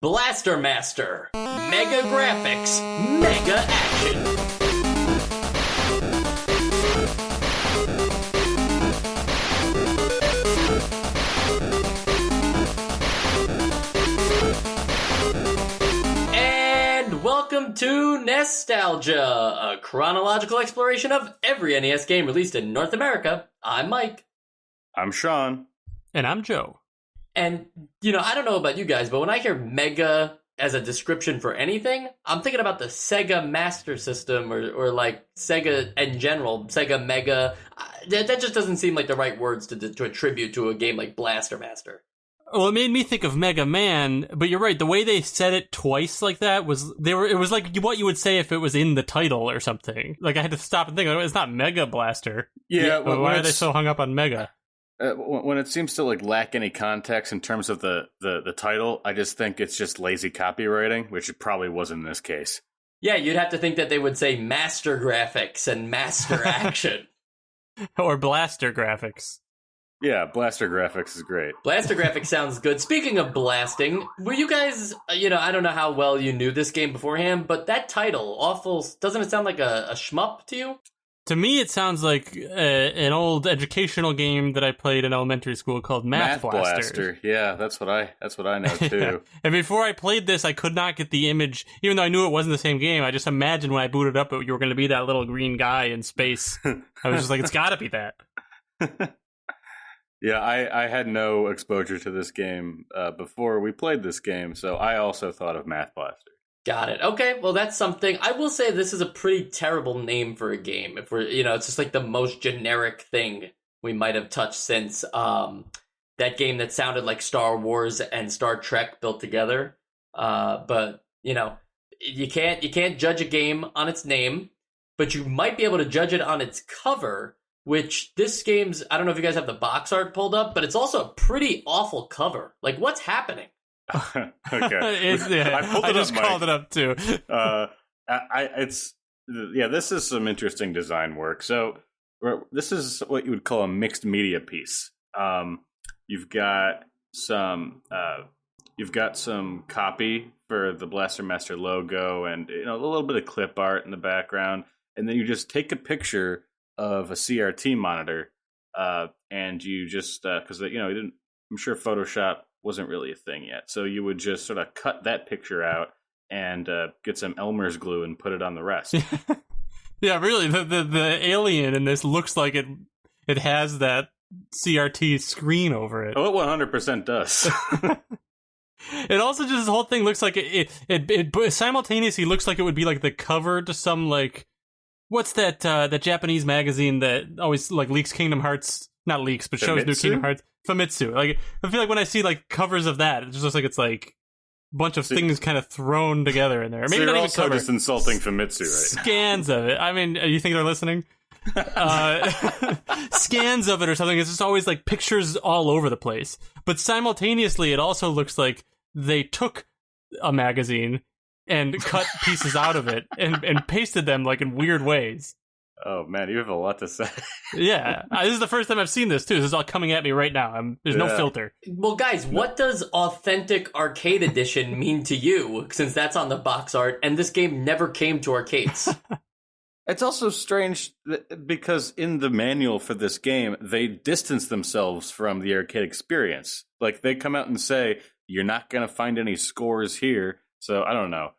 Blaster Master, Mega Graphics, Mega Action. And welcome to Nostalgia, a chronological exploration of every NES game released in North America. I'm Mike. I'm Sean. And I'm Joe. And, I don't know about you guys, but when I hear Mega as a description for anything, I'm thinking about the Sega Master System or like Sega in general, Sega Mega. That just doesn't seem like the right words to attribute to a game like Blaster Master. Well, it made me think of Mega Man, but you're right. The way they said it twice like that it was like what you would say if it was in the title or something. Like I had to stop and think, it's not Mega Blaster. Yeah, why are they so hung up on Mega? When it seems to like lack any context in terms of the title, I just think it's just lazy copywriting, which it probably was in this case. Yeah, you'd have to think that they would say Master Graphics and Master Action. Or Blaster Graphics. Yeah, Blaster Graphics is great. Blaster Graphics sounds good. Speaking of blasting, were you guys, I don't know how well you knew this game beforehand, but that title, doesn't it sound like a shmup to you? To me, it sounds like an old educational game that I played in elementary school called Math Blaster. Yeah, that's what I know too. Yeah. And before I played this, I could not get the image, even though I knew it wasn't the same game. I just imagined when I booted up, you were going to be that little green guy in space. I was just like, it's got to be that. Yeah, I had no exposure to this game before we played this game, so I also thought of Math Blaster. Got it. Okay, well, that's something. I will say this is a pretty terrible name for a game. If we're, it's just like the most generic thing we might have touched since that game that sounded like Star Wars and Star Trek built together. But, you can't judge a game on its name, but you might be able to judge it on its cover, which this game's, I don't know if you guys have the box art pulled up, but it's also a pretty awful cover. Like, what's happening? Okay. I just called it up too. This is some interesting design work. So this is what you would call a mixed media piece. You've got some copy for the Blaster Master logo, and a little bit of clip art in the background, and then you just take a picture of a CRT monitor, and you just because I'm sure Photoshop wasn't really a thing yet. So you would just sort of cut that picture out and get some Elmer's glue and put it on the rest. Yeah, really, the alien in this looks like it has that CRT screen over it. Oh, it 100% does. It also just, this whole thing looks like it simultaneously looks like it would be like the cover to some, like, what's that Japanese magazine that always like leaks Kingdom Hearts, not leaks, but shows new Kingdom Hearts? Famitsu. Like, I feel like when I see like covers of that, it just looks like it's like a bunch of things kind of thrown together in there. Maybe so you're not also even just insulting Famitsu, right? Scans of it. I mean, you think they're listening? Scans of it or something. It's just always like pictures all over the place. But simultaneously, it also looks like they took a magazine and cut pieces out of it and pasted them like in weird ways. Oh, man, you have a lot to say. Yeah, this is the first time I've seen this, too. This is all coming at me right now. There's no filter. Well, guys, what does Authentic Arcade Edition mean to you, since that's on the box art, and this game never came to arcades? It's also strange because in the manual for this game, they distance themselves from the arcade experience. Like, they come out and say, you're not going to find any scores here. So, I don't know.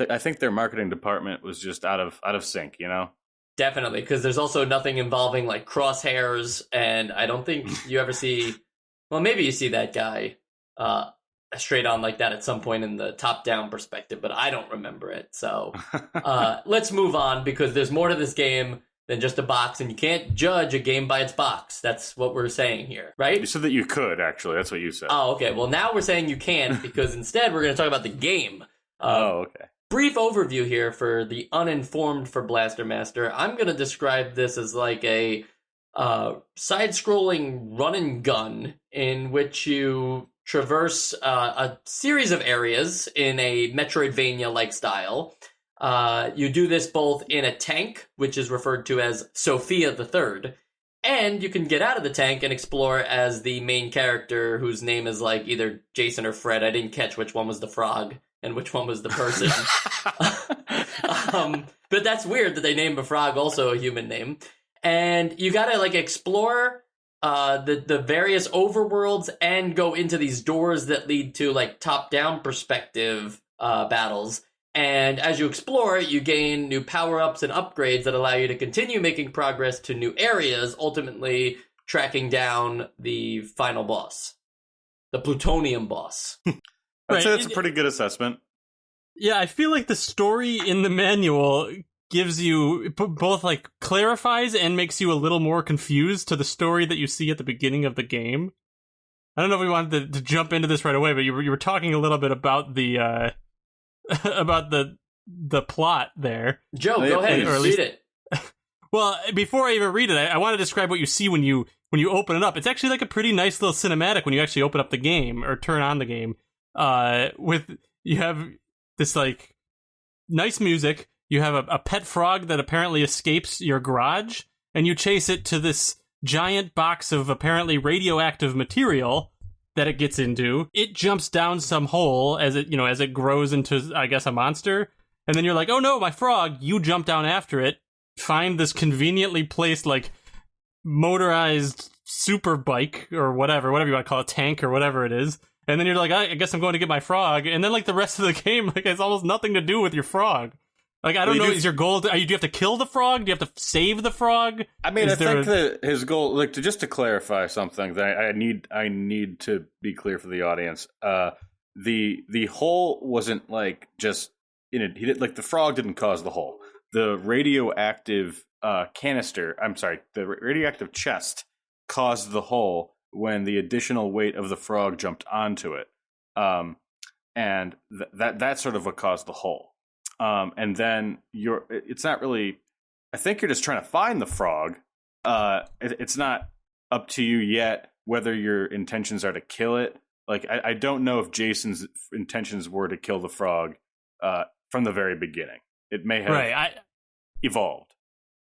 I think their marketing department was just out of sync, Definitely, because there's also nothing involving like crosshairs, and I don't think you ever see. Well, maybe you see that guy straight on like that at some point in the top-down perspective, but I don't remember it. So let's move on, because there's more to this game than just a box, and you can't judge a game by its box. That's what we're saying here, right? You said that you could, actually. That's what you said. Oh, okay. Well, now we're saying you can't, because instead we're going to talk about the game. Okay. Brief overview here for the uninformed for Blaster Master. I'm going to describe this as like a side-scrolling run and gun in which you traverse a series of areas in a Metroidvania-like style. You do this both in a tank, which is referred to as Sophia the Third, And you can get out of the tank and explore as the main character whose name is like either Jason or Fred. I didn't catch which one was the frog and which one was the person. But that's weird that they named a frog also a human name. And you gotta like explore the various overworlds and go into these doors that lead to like top-down perspective battles. And as you explore, you gain new power-ups and upgrades that allow you to continue making progress to new areas, ultimately tracking down the final boss, the plutonium boss. I'd say that's a pretty good assessment. Yeah, I feel like the story in the manual gives you both like clarifies and makes you a little more confused to the story that you see at the beginning of the game. I don't know if we wanted to jump into this right away, but you were talking a little bit about the about the plot there. Joe, go ahead and read it. Well, before I even read it, I want to describe what you see when you open it up. It's actually like a pretty nice little cinematic when you actually open up the game or turn on the game. You have this like nice music. You have a pet frog that apparently escapes your garage, and you chase it to this giant box of apparently radioactive material that it gets into. It jumps down some hole as it grows into, I guess, a monster. And then you're like, oh no, my frog. You jump down after it, find this conveniently placed, like, motorized super bike or whatever you want to call it, tank or whatever it is. And then you're like, I guess I'm going to get my frog. And then, like, the rest of the game, like, has almost nothing to do with your frog. Like, I don't know, is your goal, do you have to kill the frog? Do you have to save the frog? I mean, I think that his goal, like, just to clarify something that I need to be clear for the audience, the hole wasn't, like, just, the frog didn't cause the hole. The radioactive the radioactive chest caused the hole when the additional weight of the frog jumped onto it. And that's sort of what caused the hole. And then it's not really, I think you're just trying to find the frog. It's not up to you yet whether your intentions are to kill it. Like, I don't know if Jason's intentions were to kill the frog from the very beginning. It may have evolved.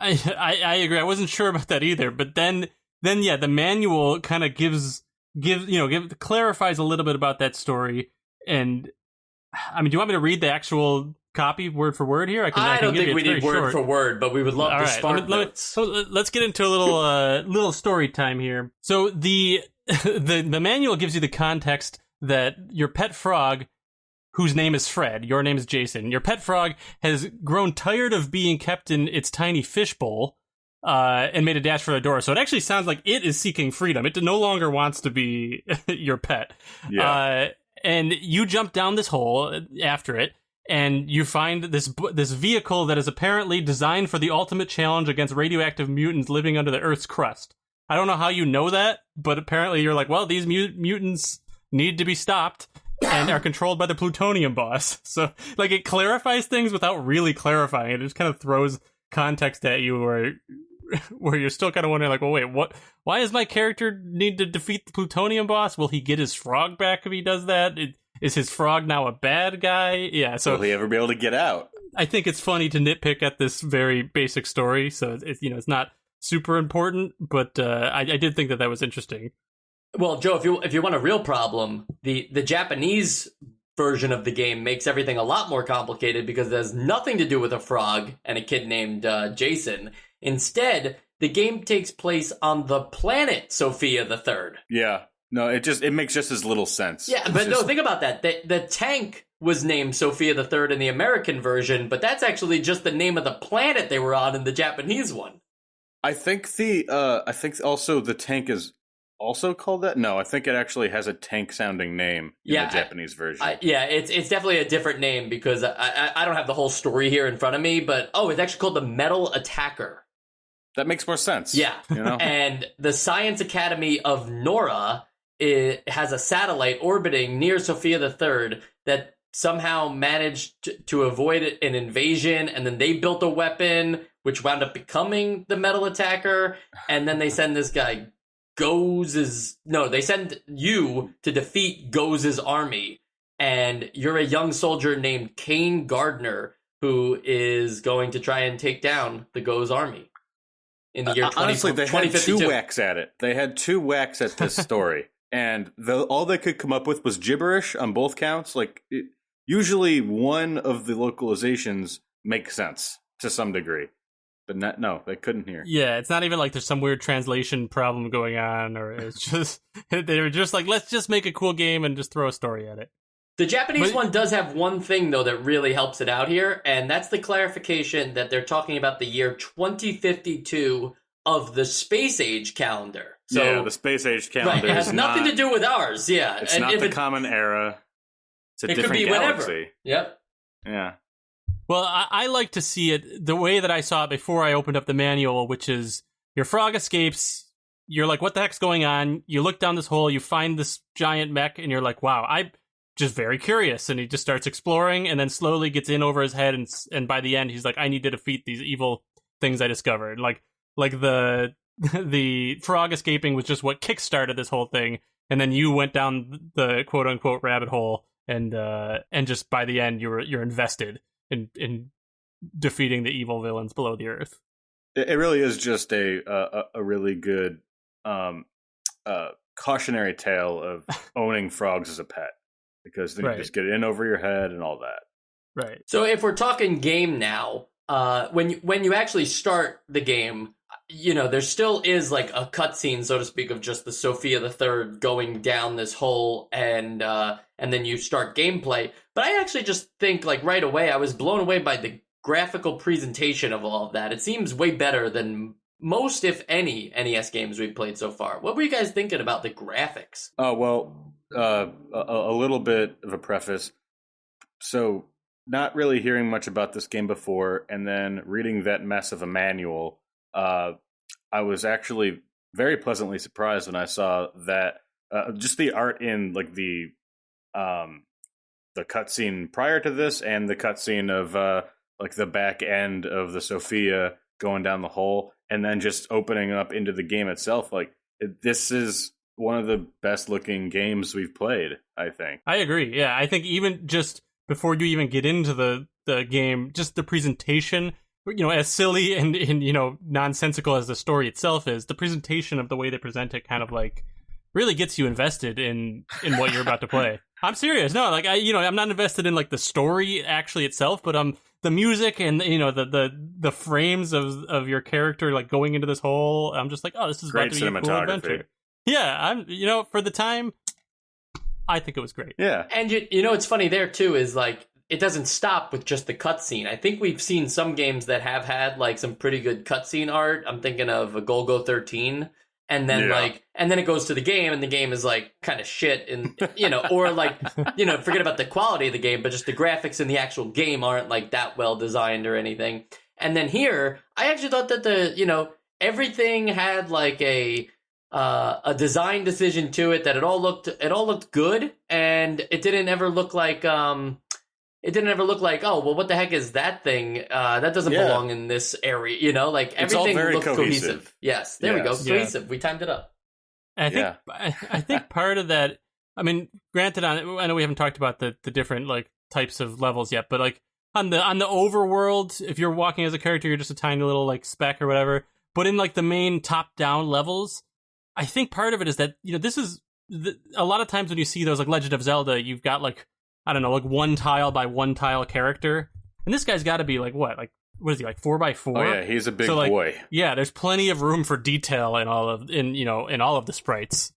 I agree. I wasn't sure about that either. But then yeah, the manual kind of clarifies a little bit about that story. And I mean, do you want me to read the actual copy word for word here? I don't think we need word for word, but we would love to spark notes. So let's get into a little story time here. So the manual gives you the context that your pet frog, whose name is Fred, your name is Jason, your pet frog has grown tired of being kept in its tiny fishbowl and made a dash for the door. So it actually sounds like it is seeking freedom. It no longer wants to be your pet. Yeah. And you jump down this hole after it, and you find this vehicle that is apparently designed for the ultimate challenge against radioactive mutants living under the Earth's crust. I don't know how you know that, but apparently you're like, well, these mutants need to be stopped and are controlled by the plutonium boss. So, like, it clarifies things without really clarifying it. It just kind of throws context at you where you're still kind of wondering, like, well, wait, what? Why does my character need to defeat the plutonium boss? Will he get his frog back if he does that? Is his frog now a bad guy? Yeah, so will he ever be able to get out? I think it's funny to nitpick at this very basic story, so it's not super important, but I did think that was interesting. Well, Joe, if you want a real problem, the Japanese version of the game makes everything a lot more complicated because it has nothing to do with a frog and a kid named Jason. Instead, the game takes place on the planet Sophia the Third. Yeah. No, it makes just as little sense. Yeah, but no, think about that. The tank was named Sophia the Third in the American version, but that's actually just the name of the planet they were on in the Japanese one. I think also the tank is also called that. No, I think it actually has a tank sounding name in the Japanese version. It's definitely a different name because I don't have the whole story here in front of me, but it's actually called the Metal Attacker. That makes more sense. Yeah, and the Science Academy of Nora, it has a satellite orbiting near Sophia the Third that somehow managed to avoid an invasion, and then they built a weapon which wound up becoming the Metal Attacker, and then they send this guy they send you to defeat Goze's army, and you're a young soldier named Kane Gardner who is going to try and take down the Goze army. in the year 20, honestly, they had 2052. 2 whacks at it. They had 2 whacks at this story, and all they could come up with was gibberish on both counts. Like, usually one of the localizations makes sense to some degree, but no, they couldn't hear. Yeah, it's not even like there's some weird translation problem going on, or it's just they were just like, let's just make a cool game and just throw a story at it. The Japanese one does have one thing, though, that really helps it out here, and that's the clarification that they're talking about the year 2052 of the Space Age calendar. So, yeah, the Space Age calendar it has nothing to do with ours, yeah. It's and not the common era. It's a different could be galaxy. whatever. Yep. Yeah. Well, I like to see it the way that I saw it before I opened up the manual, which is your frog escapes, you're like, what the heck's going on? You look down this hole, you find this giant mech, and you're like, wow, I'm just very curious. And he just starts exploring and then slowly gets in over his head, and by the end, he's like, I need to defeat these evil things I discovered. Like the frog escaping was just what kickstarted this whole thing, and then you went down the quote unquote rabbit hole, and just by the end you're invested in defeating the evil villains below the earth. It really is just a really good cautionary tale of owning frogs as a pet, because then you just get in over your head and all that. Right. So if we're talking game now, when you actually start the game, there still is like a cutscene, so to speak, of just the Sophia the Third going down this hole, and then you start gameplay. But I actually just think, like, right away, I was blown away by the graphical presentation of all of that. It seems way better than most, if any, NES games we've played so far. What were you guys thinking about the graphics? Oh, well, a little bit of a preface. So, not really hearing much about this game before, and then reading that mess of a manual, I was actually very pleasantly surprised when I saw that just the art in like the cutscene prior to this, and the cutscene of like the back end of the Sophia going down the hole, and then just opening up into the game itself. Like, this is one of the best looking games we've played, I think. I agree. Yeah, I think even just before you even get into the game, just the presentation, as silly and nonsensical as the story itself is, the presentation of the way they present it kind of like really gets you invested in what you're about to play. I'm serious. No, like I'm not invested in like the story actually itself, but the music and the frames of your character like going into this hole. I'm just like, oh, this is great about to be a cool adventure. Yeah, I'm for the time, I think it was great. Yeah. And it's funny there too is like it doesn't stop with just the cutscene. I think we've seen some games that have had like some pretty good cutscene art. I'm thinking of a Golgo 13. And then and then it goes to the game, and the game is like kind of shit, and or like forget about the quality of the game, but just the graphics in the actual game aren't like that well designed or anything. And then here, I actually thought that everything had like a design decision to it, that it all looked good, and it didn't ever look like oh, well, what the heck is that thing? That doesn't belong in this area, like everything looked cohesive. Yes, there we go, cohesive. We timed it up. And I think part of that, I mean, granted, I know we haven't talked about the different like types of levels yet, but like on the overworld, if you're walking as a character, you're just a tiny little like speck or whatever. But in like the main top down levels, I think part of it is that this is a lot of times when you see those like Legend of Zelda, you've got like, I don't know, like one tile by one tile character. And this guy's got to be like, what is he, like 4x4? Oh yeah, he's a big boy. Yeah, there's plenty of room for detail in all of the sprites.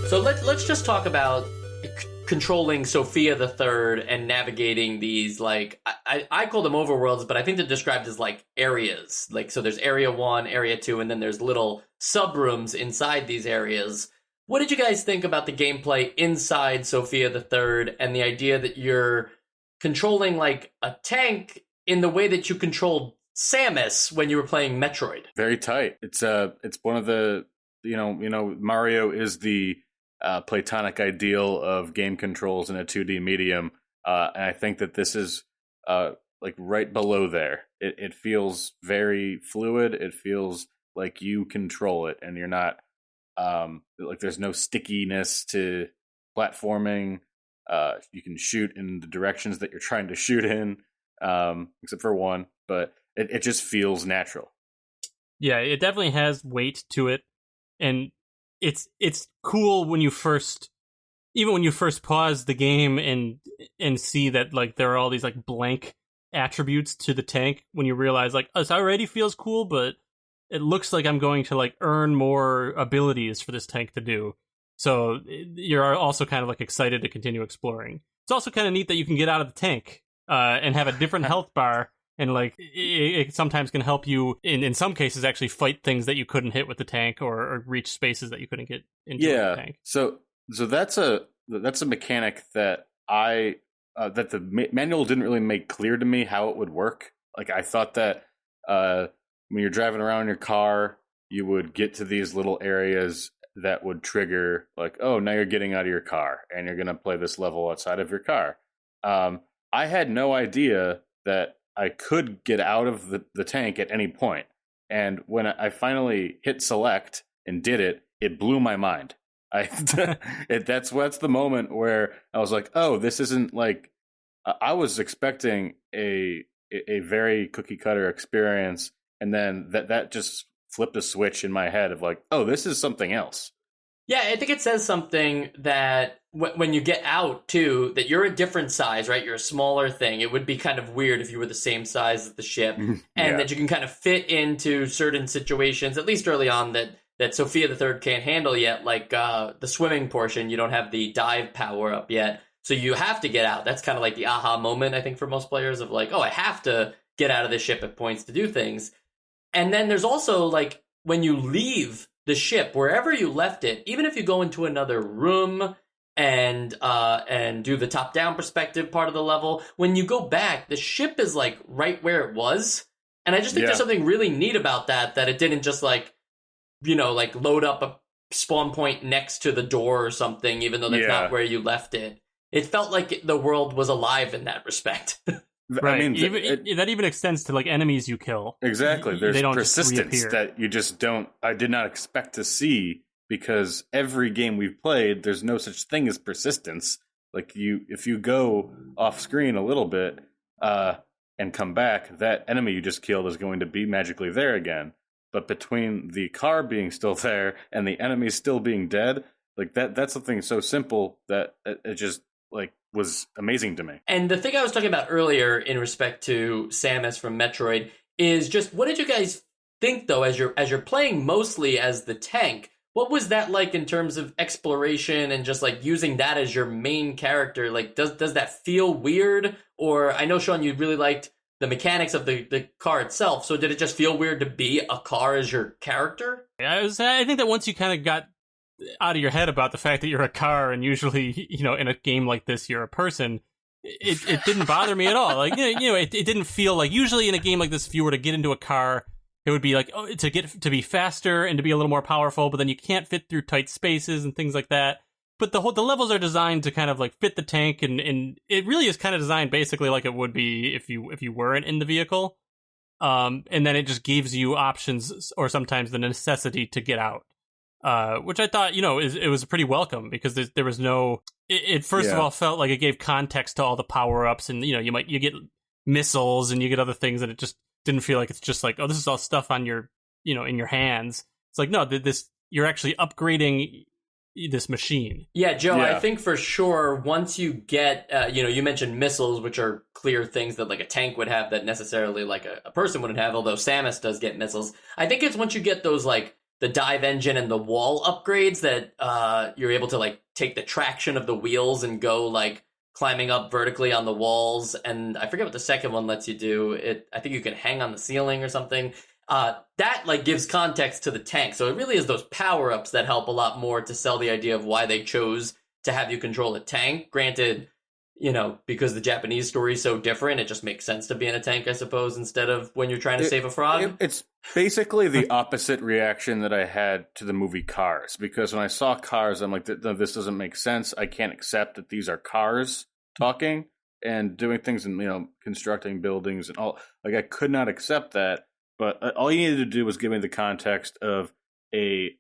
So let's just talk about controlling Sophia the Third and navigating these, like, I call them overworlds, but I think they're described as like areas. Like, so there's area 1, area 2, and then there's little sub-rooms inside these areas. What did you guys think about the gameplay inside Sophia the Third and the idea that you're controlling like a tank in the way that you controlled Samus when you were playing Metroid. Very tight. It's one of the Mario is the platonic ideal of game controls in a 2D medium, and I think that this is like right below there. It feels very fluid. It feels like you control it, and you're not like there's no stickiness to platforming. You can shoot in the directions that you're trying to shoot in, except for one, but it just feels natural. Yeah, it definitely has weight to it, and it's cool when you first pause the game and see that like there are all these like blank attributes to the tank, when you realize like, oh, this already feels cool, but it looks like I'm going to like earn more abilities for this tank to do. So you're also kind of like excited to continue exploring. It's also kind of neat that you can get out of the tank and have a different health bar. And like it sometimes can help you in some cases actually fight things that you couldn't hit with the tank, or reach spaces that you couldn't get into with the tank. So that's a mechanic that that the manual didn't really make clear to me how it would work. Like I thought that when you're driving around in your car, you would get to these little areas that would trigger like, oh, now you're getting out of your car and you're gonna play this level outside of your car. I had no idea that I could get out of the tank at any point. And when I finally hit select and did it, it blew my mind. That's the moment where I was like, oh, this isn't like, I was expecting a very cookie cutter experience. And then that just flipped a switch in my head of like, oh, this is something else. Yeah, I think it says something that when you get out, too, that you're a different size, right? You're a smaller thing. It would be kind of weird if you were the same size as the ship. And that you can kind of fit into certain situations, at least early on, that Sophia the Third can't handle yet. Like the swimming portion, you don't have the dive power up yet. So you have to get out. That's kind of like the aha moment, I think, for most players of like, oh, I have to get out of the ship at points to do things. And then there's also like when you leave the ship, wherever you left it, even if you go into another room and do the top-down perspective part of the level, when you go back, the ship is like right where it was. And I just think there's something really neat about that it didn't just like, like load up a spawn point next to the door or something, even though that's not where you left it. It felt like the world was alive in that respect. Right. I mean, that even extends to like enemies you kill. Exactly. There's persistence that you just don't. I did not expect to see, because every game we've played, there's no such thing as persistence. Like if you go off screen a little bit and come back, that enemy you just killed is going to be magically there again. But between the car being still there and the enemy still being dead, like that's something so simple that it just like was amazing to me. And the thing I was talking about earlier in respect to Samus from Metroid is just, what did you guys think though, as you're playing mostly as the tank? What was that like in terms of exploration and just like using that as your main character? Like, does that feel weird? Or I know, Sean, you really liked the mechanics of the car itself. So did it just feel weird to be a car as your character? I think that once you kind of got out of your head about the fact that you're a car, and usually, in a game like this, you're a person, it didn't bother me at all. Like, it didn't feel like, usually in a game like this, if you were to get into a car, it would be like, oh, to be faster and to be a little more powerful, but then you can't fit through tight spaces and things like that. But the levels are designed to kind of like fit the tank, and it really is kind of designed basically like it would be if you weren't in the vehicle. And then it just gives you options, or sometimes the necessity to get out. Which I thought, it was pretty welcome, because there was no. It first of all felt like it gave context to all the power ups, and you get missiles and you get other things, and it just didn't feel like it's just like, oh, this is all stuff on your in your hands. It's like, no, this you're actually upgrading this machine. Yeah, Joe, I think for sure once you get you mentioned missiles, which are clear things that like a tank would have that necessarily like a person wouldn't have, although Samus does get missiles. I think it's once you get those like the dive engine and the wall upgrades that you're able to like take the traction of the wheels and go like climbing up vertically on the walls. And I forget what the second one lets you do. I think you can hang on the ceiling or something. That like gives context to the tank. So it really is those power-ups that help a lot more to sell the idea of why they chose to have you control a tank. Granted, because the Japanese story is so different, it just makes sense to be in a tank, I suppose, instead of when you're trying to save a frog. It's basically the opposite reaction that I had to the movie Cars, because when I saw Cars, I'm like, no, this doesn't make sense. I can't accept that these are cars talking and doing things and, constructing buildings and all. Like, I could not accept that. But all you needed to do was give me the context of a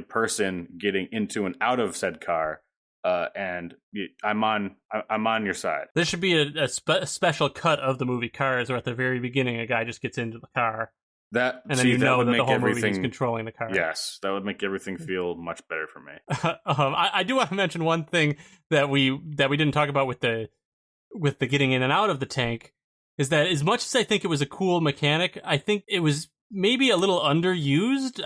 person getting into and out of said car, and I'm on your side. There should be a special cut of the movie Cars, where at the very beginning a guy just gets into the car, and then that would that make the whole everything movie is controlling the car. Yes, that would make everything feel much better for me. I do want to mention one thing that we didn't talk about with the getting in and out of the tank, is that as much as I think it was a cool mechanic, I think it was maybe a little underused.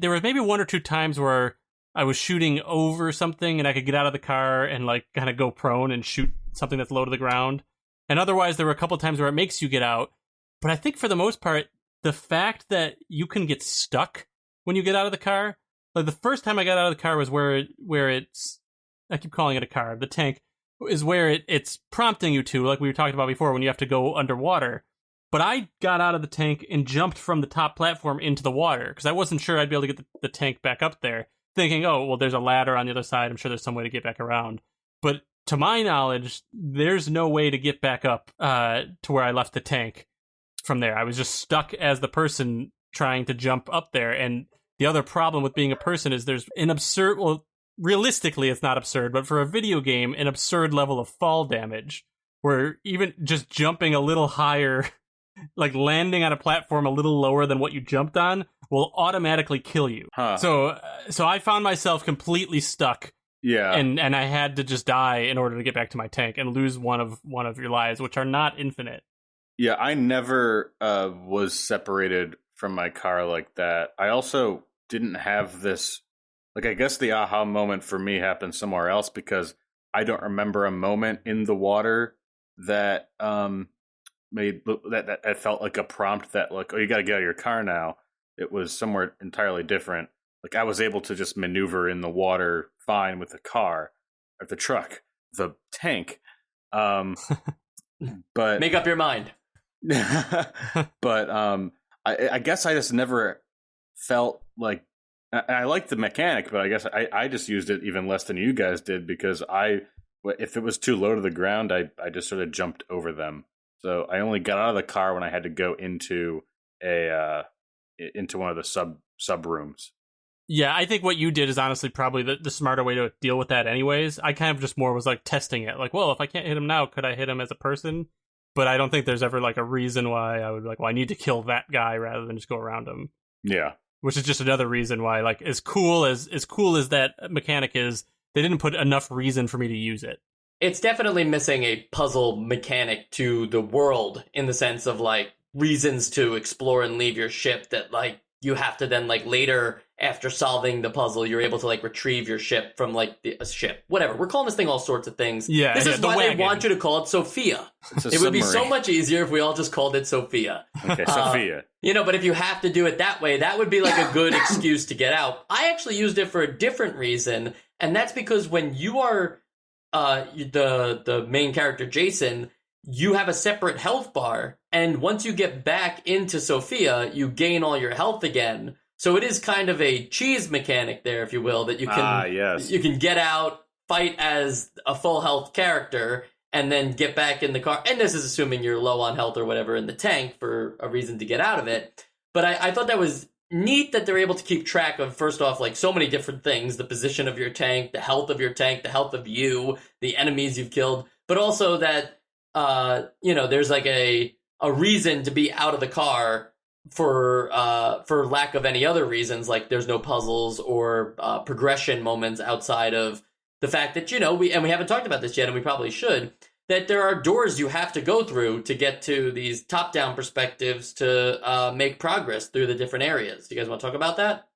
There were maybe one or two times where I was shooting over something and I could get out of the car and like kind of go prone and shoot something that's low to the ground. And otherwise there were a couple of times where it makes you get out. But I think for the most part, the fact that you can get stuck when you get out of the car, like the first time I got out of the car was where it's, I keep calling it a car, the tank, is where it's prompting you to, like we were talking about before, when you have to go underwater. But I got out of the tank and jumped from the top platform into the water because I wasn't sure I'd be able to get the tank back up there, thinking, oh, well, there's a ladder on the other side. I'm sure there's some way to get back around. But to my knowledge, there's no way to get back up to where I left the tank from there. I was just stuck as the person trying to jump up there. And the other problem with being a person is there's an absurd, well, realistically, it's not absurd, but for a video game, an absurd level of fall damage, where even just jumping a little higher, like landing on a platform a little lower than what you jumped on, will automatically kill you. Huh. So I found myself completely stuck. Yeah. And I had to just die in order to get back to my tank and lose one of your lives, which are not infinite. Yeah, I never was separated from my car like that. I also didn't have this. Like, I guess the aha moment for me happened somewhere else, because I don't remember a moment in the water that made that felt like a prompt that, like, oh, you got to get out of your car now. It was somewhere entirely different. Like, I was able to just maneuver in the water fine with the car, or the truck, the tank. But make up your mind. But I guess I just never felt like. I like the mechanic, but I guess I just used it even less than you guys did, because if it was too low to the ground, I just sort of jumped over them. So I only got out of the car when I had to go into one of the sub rooms. Yeah, I think what you did is honestly probably the smarter way to deal with that anyways. I kind of just more was like testing it. Like, well, if I can't hit him now, could I hit him as a person? But I don't think there's ever like a reason why I would be like, well, I need to kill that guy rather than just go around him. Yeah. Which is just another reason why, like, as cool as that mechanic is, they didn't put enough reason for me to use it. It's definitely missing a puzzle mechanic to the world, in the sense of, like, reasons to explore and leave your ship that, like, you have to then, like, later, after solving the puzzle, you're able to, like, retrieve your ship from, like, a ship. Whatever. We're calling this thing all sorts of things. Yeah, this is why they want you to call it Sophia. It would be so much easier if we all just called it Sophia. Okay, Sophia. But if you have to do it that way, that would be, like, a good excuse to get out. I actually used it for a different reason, and that's because when you are the main character, Jason, you have a separate health bar, and once you get back into Sophia, you gain all your health again. So it is kind of a cheese mechanic there, if you will, that you can you can get out, fight as a full health character, and then get back in the car. And this is assuming you're low on health or whatever in the tank for a reason to get out of it. But I thought that was neat that they're able to keep track of, first off, like, so many different things: the position of your tank, the health of your tank, the health of you, the enemies you've killed, but also that there's like a reason to be out of the car for lack of any other reasons. Like, there's no puzzles or progression moments outside of the fact that, we haven't talked about this yet, and we probably should, that there are doors you have to go through to get to these top-down perspectives to make progress through the different areas. Do you guys want to talk about that?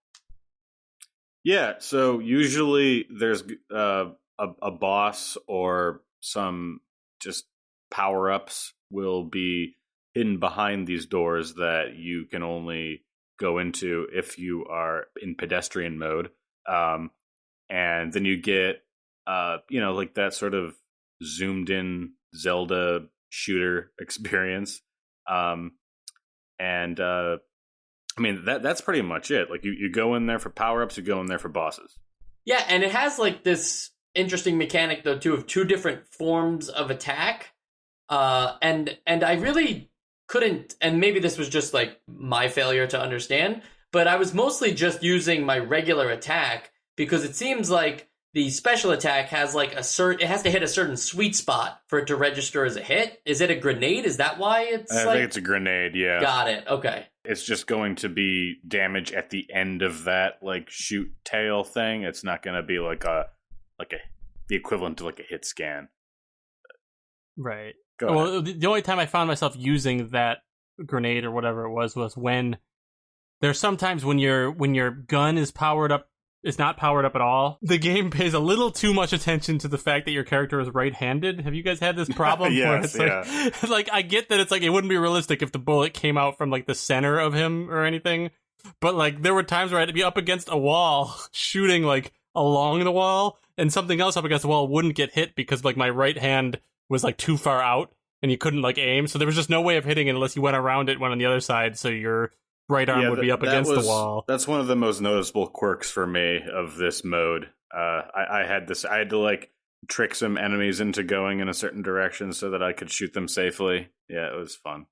Yeah, so usually there's a boss or some just power-ups will be hidden behind these doors that you can only go into if you are in pedestrian mode. And then you get, like that sort of zoomed in Zelda shooter experience. I mean, that's pretty much it. Like, you go in there for power-ups, you go in there for bosses. Yeah, and it has like this interesting mechanic though too of two different forms of attack. And I really couldn't, and maybe this was just like my failure to understand, but I was mostly just using my regular attack because it seems like the special attack has like it has to hit a certain sweet spot for it to register as a hit. Is it a grenade? Is that why it's I think it's a grenade, yeah. Got it. Okay. It's just going to be damage at the end of that like shoot tail thing. It's not going to be like the equivalent to like a hit scan. Right. Go ahead. Well, the only time I found myself using that grenade or whatever it was when there's sometimes when your gun is not powered up at all. The game pays a little too much attention to the fact that your character is right-handed. Have you guys had this problem? Yes, where it's like I get that it's like it wouldn't be realistic if the bullet came out from like the center of him or anything, but like there were times where I had to be up against a wall shooting like along the wall, and something else up against the wall wouldn't get hit because like my right hand was like too far out and you couldn't like aim, so there was just no way of hitting it unless you went around it, went on the other side, so your right arm would be up against the wall. That's one of the most noticeable quirks for me of this mode. I had to like trick some enemies into going in a certain direction so that I could shoot them safely. Yeah, it was fun.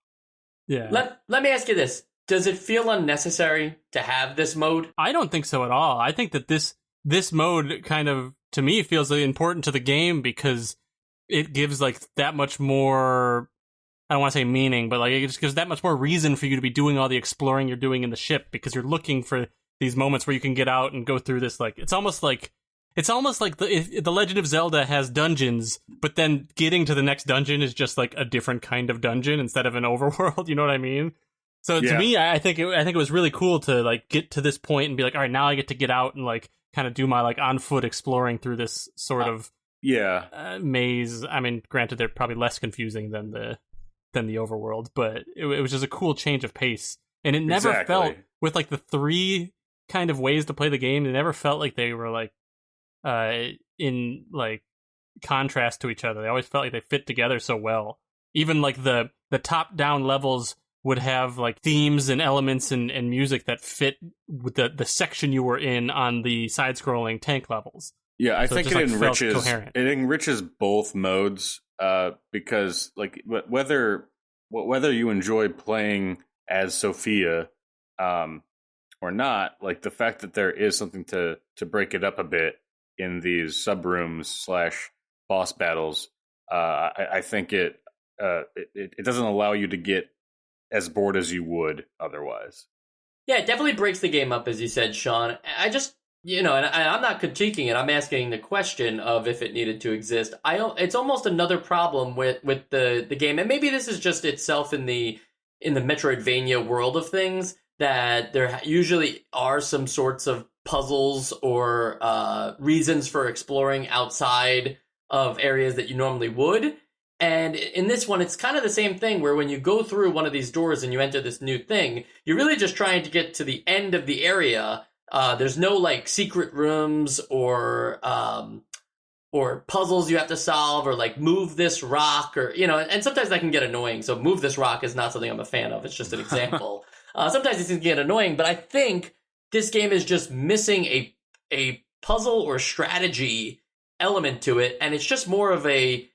Yeah. Let me ask you this. Does it feel unnecessary to have this mode? I don't think so at all. I think that this mode kind of, to me, feels important to the game because it gives like that much more, I don't want to say meaning, but like it just gives that much more reason for you to be doing all the exploring you're doing in the ship, because you're looking for these moments where you can get out and go through this. Like it's almost like the Legend of Zelda has dungeons, but then getting to the next dungeon is just like a different kind of dungeon instead of an overworld. You know what I mean? So to me, I think it was really cool to like get to this point and be like, all right, now I get to get out and like kind of do my like on foot exploring through this sort of maze. I mean, granted, they're probably less confusing than the overworld, but it was just a cool change of pace, and it never felt, with like the three kind of ways to play the game, it never felt like they were like in like contrast to each other. They always felt like they fit together so well. Even like the top down levels would have like themes and elements and music that fit with the section you were in on the side scrolling tank levels. Yeah, I think it enriches both modes. Because like whether you enjoy playing as Sophia or not, like the fact that there is something to break it up a bit in these sub rooms / boss battles, I think it doesn't allow you to get as bored as you would otherwise. Yeah, it definitely breaks the game up, as you said, Sean. I just, and I'm not critiquing it. I'm asking the question of if it needed to exist. It's almost another problem with the game, and maybe this is just itself in the Metroidvania world of things, that there usually are some sorts of puzzles or reasons for exploring outside of areas that you normally would. And in this one, it's kind of the same thing, where when you go through one of these doors and you enter this new thing, you're really just trying to get to the end of the area. There's no like secret rooms or puzzles you have to solve, or like move this rock, or and sometimes that can get annoying. So move this rock is not something I'm a fan of. It's just an example. Sometimes it can get annoying, but I think this game is just missing a puzzle or strategy element to it, and it's just more of a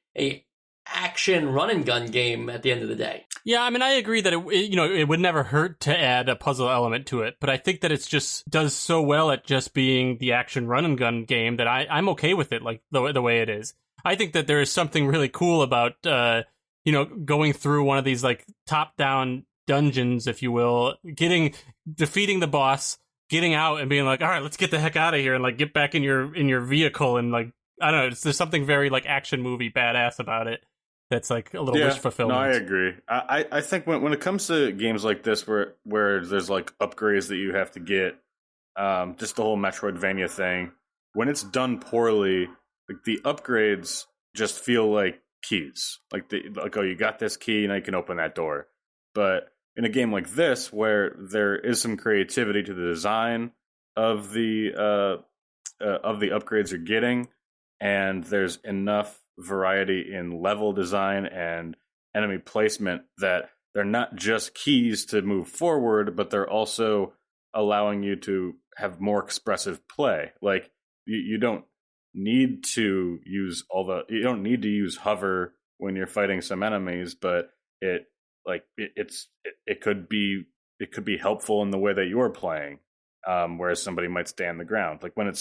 action run and gun game at the end of the day. Yeah, I mean, I agree that it would never hurt to add a puzzle element to it, but I think that it's just does so well at just being the action run and gun game that I'm okay with it, like the way it is. I think that there is something really cool about going through one of these like top down dungeons, if you will, defeating the boss, getting out and being like, all right, let's get the heck out of here, and like get back in your vehicle, and like I don't know, there's something very like action movie badass about it. That's like a little wish fulfillment. No, I agree. I think when it comes to games like this where there's like upgrades that you have to get, just the whole Metroidvania thing, when it's done poorly, like the upgrades just feel like keys. Like oh, you got this key, now you can open that door. But in a game like this, where there is some creativity to the design of the upgrades you're getting, and there's enough variety in level design and enemy placement that they're not just keys to move forward, but they're also allowing you to have more expressive play. Like you don't need to use you don't need to use hover when you're fighting some enemies, but it could be helpful in the way that you're playing, whereas somebody might stay on the ground. Like when it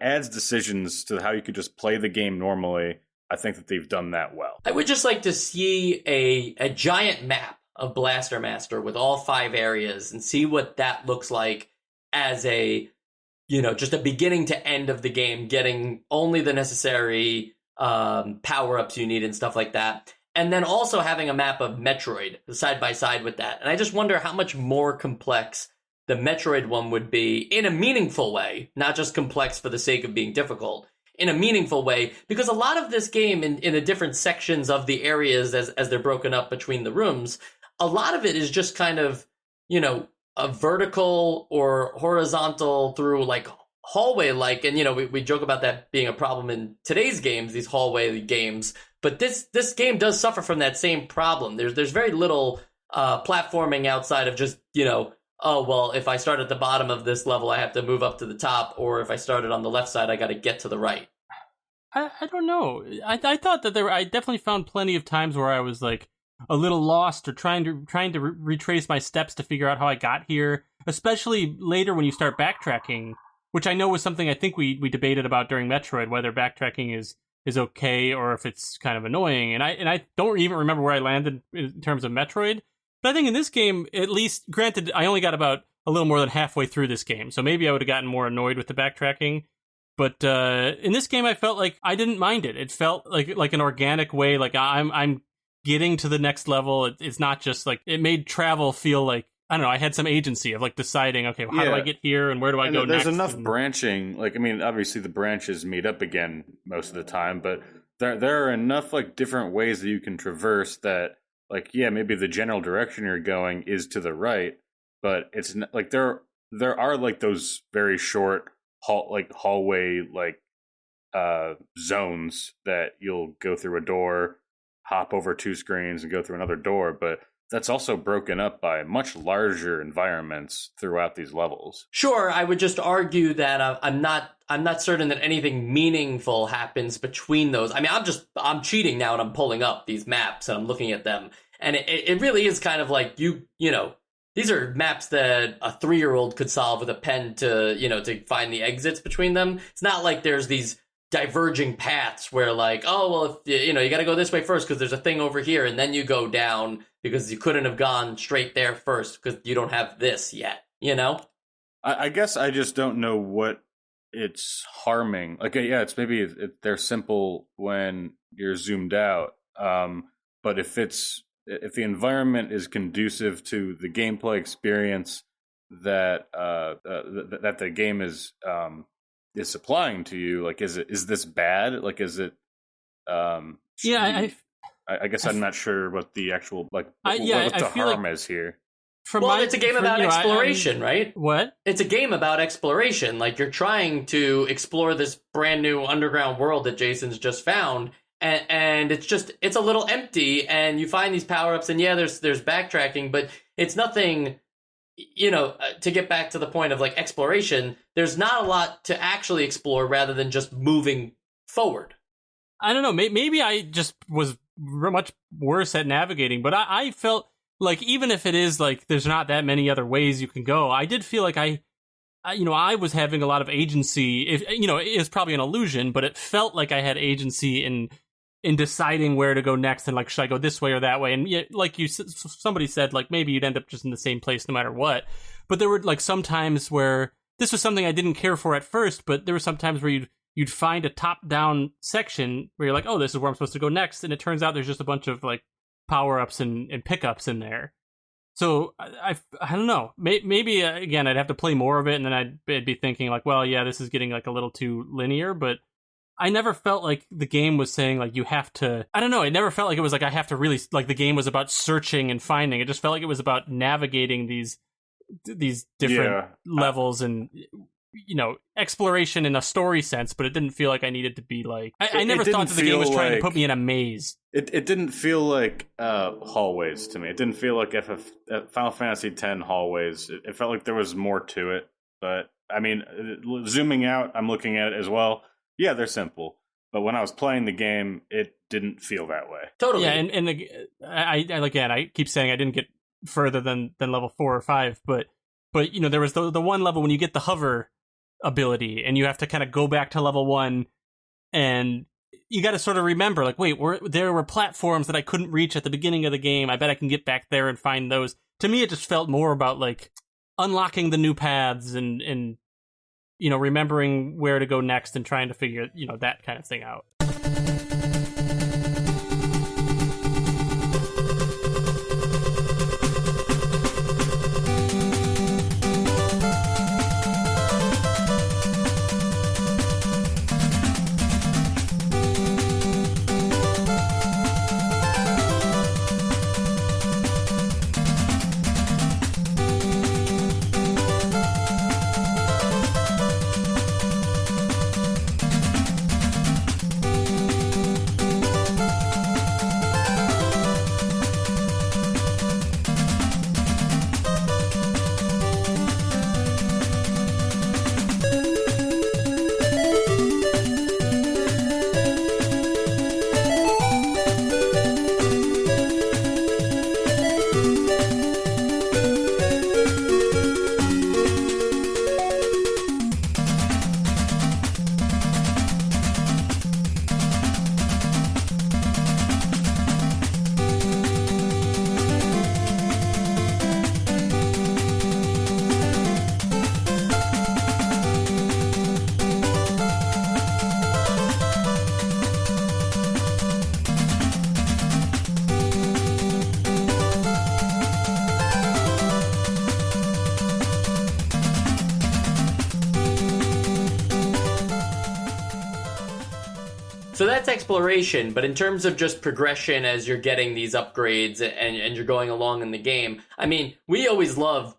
adds decisions to how you could just play the game normally, I think that they've done that well. I would just like to see a giant map of Blaster Master with all 5 areas and see what that looks like as a, just a beginning to end of the game, getting only the necessary power-ups you need and stuff like that. And then also having a map of Metroid side by side with that. And I just wonder how much more complex the Metroid one would be in a meaningful way, not just complex for the sake of being difficult, in a meaningful way, because a lot of this game in the different sections of the areas as they're broken up between the rooms, a lot of it is just kind of, a vertical or horizontal through like hallway-like, and we joke about that being a problem in today's games, these hallway games, but this game does suffer from that same problem. There's very little platforming outside of just, oh, well, if I start at the bottom of this level, I have to move up to the top, or if I started on the left side, I got to get to the right. I don't know. I thought that I definitely found plenty of times where I was like a little lost or trying to retrace my steps to figure out how I got here, especially later when you start backtracking, which I know was something I think we debated about during Metroid, whether backtracking is okay or if it's kind of annoying. And I don't even remember where I landed in terms of Metroid. But I think in this game, at least, granted, I only got about a little more than halfway through this game, so maybe I would have gotten more annoyed with the backtracking. But in this game, I felt like I didn't mind it. It felt like an organic way, like I'm getting to the next level. It's not just like, it made travel feel like, I don't know, I had some agency of like deciding, okay, how do I get here and where do I go next? There's enough branching. Like, I mean, obviously the branches meet up again most of the time, but there are enough like different ways that you can traverse that, like, yeah, maybe the general direction you're going is to the right, but it's like there are like those very short hallway zones that you'll go through a door, hop over 2 screens and go through another door, but that's also broken up by much larger environments throughout these levels. Sure, I would just argue that I'm not certain that anything meaningful happens between those. I mean, I'm cheating now and I'm pulling up these maps and I'm looking at them, and it really is kind of like these are maps that a 3-year-old could solve with a pen to find the exits between them. It's not like there's these diverging paths where like, oh, well, if you got to go this way first because there's a thing over here, and then you go down because you couldn't have gone straight there first because you don't have this yet, I guess I just don't know what it's harming. Like, yeah, it's maybe they're simple when you're zoomed out, but if the environment is conducive to the gameplay experience that that the game is supplying to you, like, is this bad? Like, is it? I guess I'm not sure what the actual what the harm is here. It's a game about exploration, right? What? It's a game about exploration. Like, you're trying to explore this brand new underground world that Jason's just found, and it's a little empty, and you find these power-ups, and yeah, there's backtracking, but it's nothing, to get back to the point of, like, exploration, there's not a lot to actually explore rather than just moving forward. I don't know, maybe I just was much worse at navigating, but I felt like even if it is like there's not that many other ways you can go, I did feel like I was having a lot of agency. It was probably an illusion, but it felt like I had agency in deciding where to go next and like, should I go this way or that way? And like somebody said, like maybe you'd end up just in the same place no matter what. But there were like some times where this was something I didn't care for at first, but there were some times where you'd find a top-down section where you're like, oh, this is where I'm supposed to go next, and it turns out there's just a bunch of like power-ups and pickups in there. So I don't know. Maybe again, I'd have to play more of it, and then I'd be thinking like, well, yeah, this is getting like a little too linear. But I never felt like the game was saying like you have to. I don't know. It never felt like it was like I have to really, like, the game was about searching and finding. It just felt like it was about navigating these different levels and. exploration in a story sense, but it didn't feel like I needed to be like... I never thought that the game was trying to put me in a maze. It didn't feel like hallways to me. It didn't feel like Final Fantasy X hallways. It felt like there was more to it. But, I mean, zooming out, I'm looking at it as well. Yeah, they're simple. But when I was playing the game, it didn't feel that way. Totally. Yeah, and I keep saying I didn't get further than level 4 or 5, but there was the one level when you get the hover ability, and you have to kind of go back to level 1, and you got to sort of remember, like, wait, there were platforms that I couldn't reach at the beginning of the game. I bet I can get back there and find those. To me, it just felt more about, like, unlocking the new paths and remembering where to go next and trying to figure, that kind of thing out. So that's exploration, but in terms of just progression as you're getting these upgrades and you're going along in the game, I mean, we always love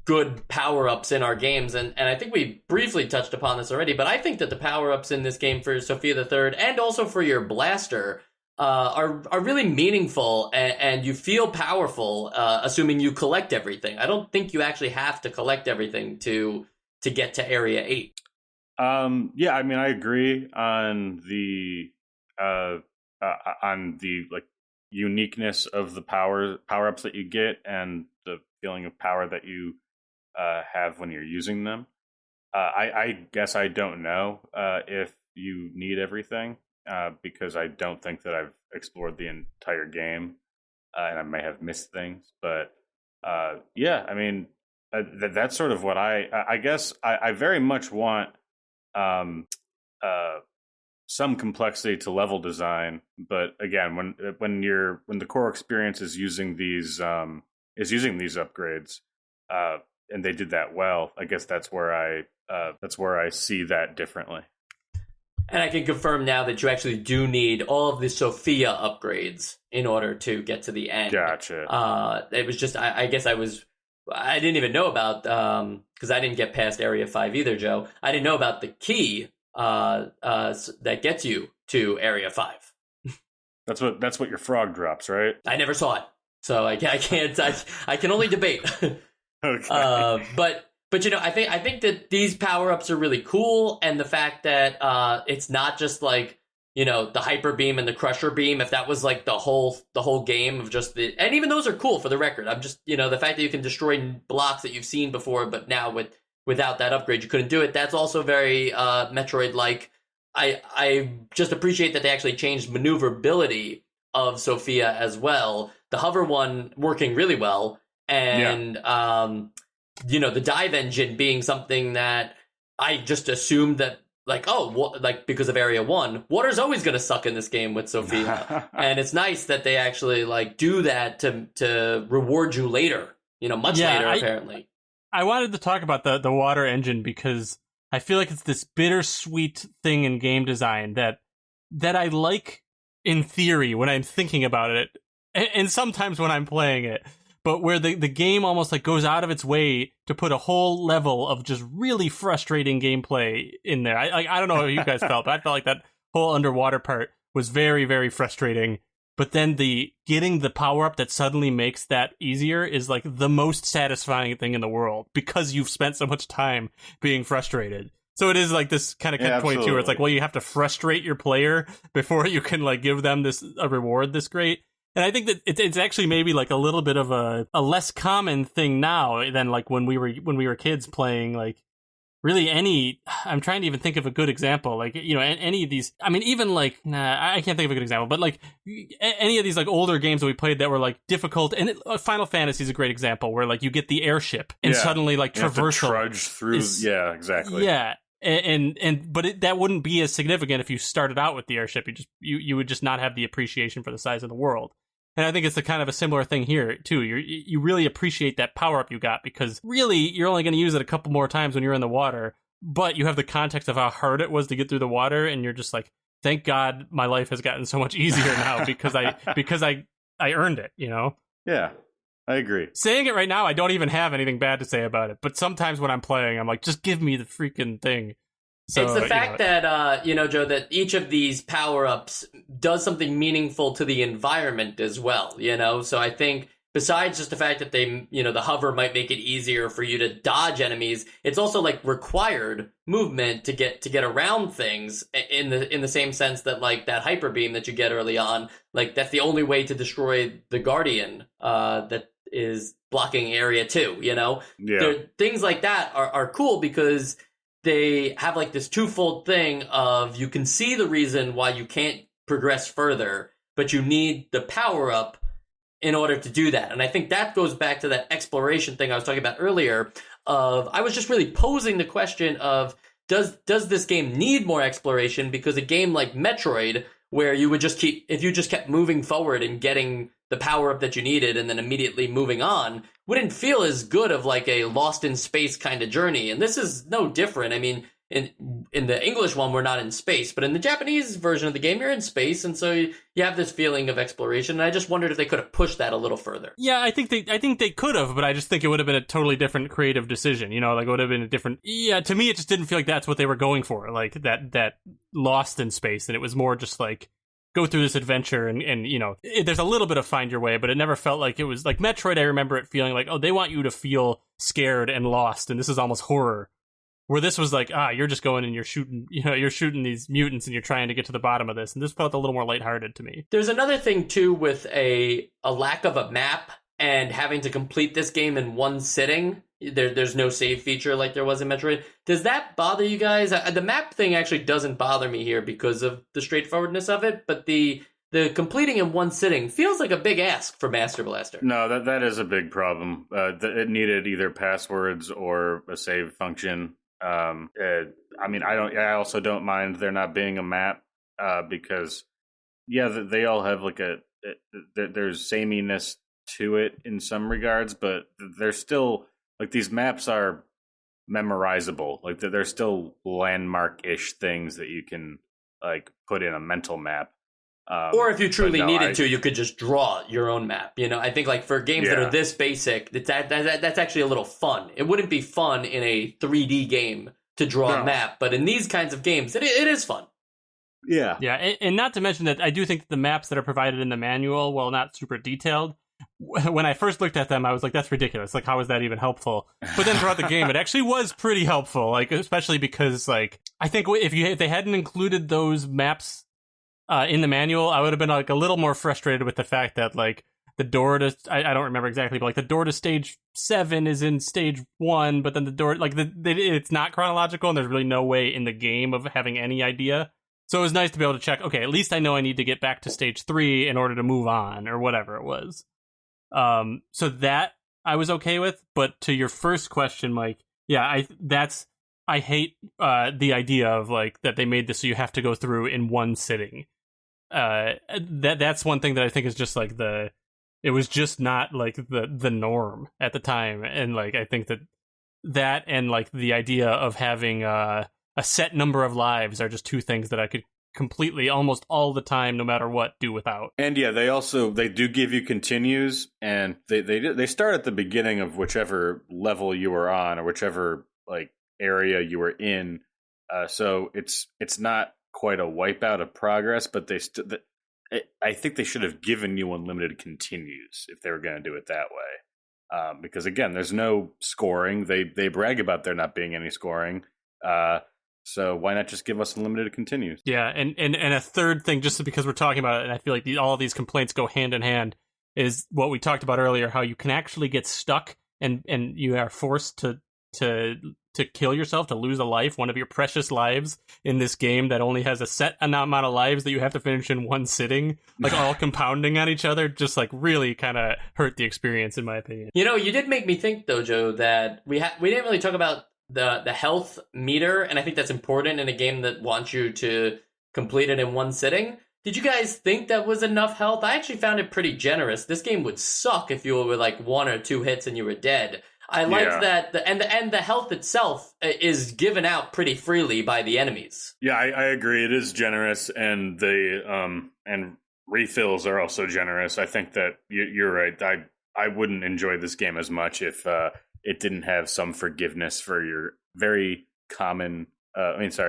good power-ups in our games, and I think we briefly touched upon this already, but I think that the power-ups in this game for Sophia the Third and also for your blaster are really meaningful, and you feel powerful, assuming you collect everything. I don't think you actually have to collect everything to get to Area 8. Yeah, I mean, I agree on the like uniqueness of the power-ups that you get and the feeling of power that you have when you're using them. I guess I don't know if you need everything because I don't think that I've explored the entire game and I may have missed things. But yeah, I mean, that's sort of what I guess I very much want some complexity to level design, but again, when the core experience is using these upgrades, and they did that well, I guess that's where I see that differently. And I can confirm now that you actually do need all of the Sophia upgrades in order to get to the end. Gotcha. It was just I guess I didn't even know about, because I didn't get past Area 5 either, Joe. I didn't know about the key that gets you to Area 5. That's what your frog drops, right? I never saw it, so I can't. I can only debate. Okay. But I think that these power-ups are really cool, and the fact that it's not just like, the hyper beam and the crusher beam. If that was like the whole game of just and even those are cool for the record. I'm just, the fact that you can destroy blocks that you've seen before, but now without that upgrade you couldn't do it. That's also very Metroid-like. I just appreciate that they actually changed maneuverability of Sophia as well. The hover one working really well, and the dive engine being something that I just assumed that, like, because of Area 1, water's always going to suck in this game with Sophia. And it's nice that they actually, like, do that to reward you later, much later, apparently. I wanted to talk about the water engine because I feel like it's this bittersweet thing in game design that I like in theory when I'm thinking about it, and sometimes when I'm playing it. but where the game almost like goes out of its way to put a whole level of just really frustrating gameplay in there. I don't know how you guys felt, but I felt like that whole underwater part was very, very frustrating. But then the getting the power up that suddenly makes that easier is like the most satisfying thing in the world because you've spent so much time being frustrated. So it is like this kind of catch-22 where it's like, well, you have to frustrate your player before you can like give them a reward this great. And I think that it's actually maybe like a little bit of a less common thing now than like when we were kids playing like really I'm trying to even think of a good example, like, you know, any of these, I mean, even like, I can't think of a good example, but like any of these like older games that we played that were like difficult, and Final Fantasy is a great example where like you get the airship and suddenly like traversal trudge through, exactly. Yeah. But that wouldn't be as significant if you started out with the airship. You would just not have the appreciation for the size of the world. And I think it's the kind of a similar thing here too. You really appreciate that power up you got because really you're only going to use it a couple more times when you're in the water. But you have the context of how hard it was to get through the water, and you're just like, thank God my life has gotten so much easier now because I earned it. You know? Yeah. I agree. Saying it right now, I don't even have anything bad to say about it. But sometimes when I'm playing, I'm like, just give me the freaking thing. So, it's the fact that, Joe, that each of these power-ups does something meaningful to the environment as well, you know? So I think besides just the fact that they, the hover might make it easier for you to dodge enemies, it's also like required movement to get around things in the same sense that like that hyper beam that you get early on, like that's the only way to destroy the Guardian that is blocking area 2, you know? Yeah. Things like that are cool because they have like this twofold thing of you can see the reason why you can't progress further, but you need the power up in order to do that. And I think that goes back to that exploration thing I was talking about earlier of I was just really posing the question of does this game need more exploration? Because a game like Metroid, where you would just if you just kept moving forward and getting the power up that you needed and then immediately moving on, wouldn't feel as good of like a lost in space kind of journey. And this is no different. I mean, in the English one, we're not in space, but in the Japanese version of the game, you're in space. And so you have this feeling of exploration. And I just wondered if they could have pushed that a little further. Yeah, I think they could have, but I just think it would have been a totally different creative decision. You know, like it would have been a different. Yeah, to me, it just didn't feel like that's what they were going for. Like that lost in space. And it was more just like, go through this adventure and there's a little bit of find your way, but it never felt like it was like Metroid. I remember it feeling like, oh, they want you to feel scared and lost, and this is almost horror. Where this was like, you're just going and you're shooting these mutants and you're trying to get to the bottom of this, and this felt a little more lighthearted to me. There's another thing too with a lack of a map and having to complete this game in one sitting. There's no save feature like there was in Metroid. Does that bother you guys? The map thing actually doesn't bother me here because of the straightforwardness of it, but the completing in one sitting feels like a big ask for Master Blaster. No, that is a big problem. It needed either passwords or a save function. I mean, I also don't mind there not being a map because, they all have like there's sameness to it in some regards, but they're still. Like, these maps are memorizable. Like, they're still landmark-ish things that you can, like, put in a mental map. Or if you truly needed to, you could just draw your own map. You know, I think, like, for games that are this basic, that's actually a little fun. It wouldn't be fun in a 3D game to draw a map, but in these kinds of games, it is fun. Yeah. Yeah, and not to mention that I do think that the maps that are provided in the manual, while not super detailed, when I first looked at them, I was like, that's ridiculous. Like, how is that even helpful? But then throughout the game, it actually was pretty helpful. Like, especially because, like, I think if they hadn't included those maps in the manual, I would have been, like, a little more frustrated with the fact that, like, the door to, I don't remember exactly, but, like, the door to stage 7 is in stage 1, but then the door, like, it's not chronological, and there's really no way in the game of having any idea. So it was nice to be able to check, okay, at least I know I need to get back to stage 3 in order to move on, or whatever it was. So that I was okay with, but to your first question, Mike, I hate the idea of like that they made this so you have to go through in one sitting. That's one thing that I think is just like it was just not like the norm at the time, and like I think that and like the idea of having a set number of lives are just two things that I could completely almost all the time, no matter what, do without. And yeah, they do give you continues, and they start at the beginning of whichever level you were on or whichever like area you were in. So it's not quite a wipeout of progress, but I think they should have given you unlimited continues if they were going to do it that way. Because again, there's no scoring. They brag about there not being any scoring. So why not just give us unlimited continues? Yeah, and a third thing, just because we're talking about it, and I feel like all of these complaints go hand in hand, is what we talked about earlier, how you can actually get stuck and you are forced to kill yourself, to lose a life, one of your precious lives in this game that only has a set amount of lives that you have to finish in one sitting, like all compounding on each other, just like really kind of hurt the experience, in my opinion. You know, you did make me think though, Joe, that we didn't really talk about the health meter, and I think that's important in a game that wants you to complete it in one sitting. Did you guys think that was enough health? I actually found it pretty generous. This game would suck if you were like 1 or 2 hits and you were dead. I liked that, and the health itself is given out pretty freely by the enemies. Yeah, I agree. It is generous, and and refills are also generous. I think that you're right. I wouldn't enjoy this game as much if it didn't have some forgiveness for your very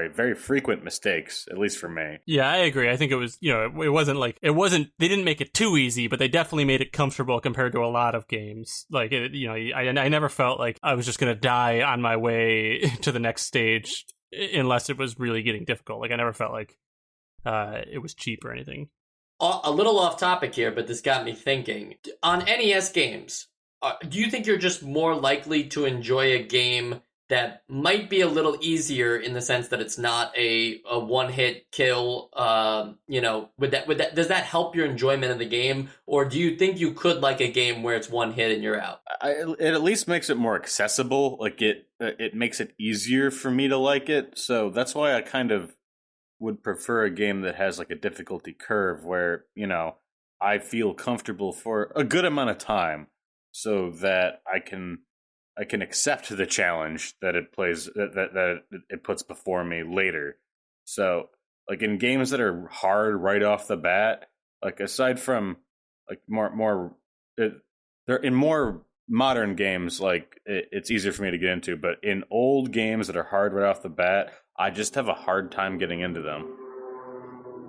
very frequent mistakes, at least for me. Yeah, I agree. I think it was, it wasn't, they didn't make it too easy, but they definitely made it comfortable compared to a lot of games. Like, I never felt like I was just going to die on my way to the next stage unless it was really getting difficult. Like, I never felt like it was cheap or anything. A little off topic here, but this got me thinking. On NES games, do you think you're just more likely to enjoy a game that might be a little easier in the sense that it's not a one-hit kill? Does that help your enjoyment of the game, or do you think you could like a game where it's one hit and you're out? It at least makes it more accessible. Like it makes it easier for me to like it. So that's why I kind of would prefer a game that has like a difficulty curve where I feel comfortable for a good amount of time, so that I can accept the challenge that it puts before me later. So, like in games that are hard right off the bat, like aside from like they're in more modern games, like it's easier for me to get into. But in old games that are hard right off the bat, I just have a hard time getting into them.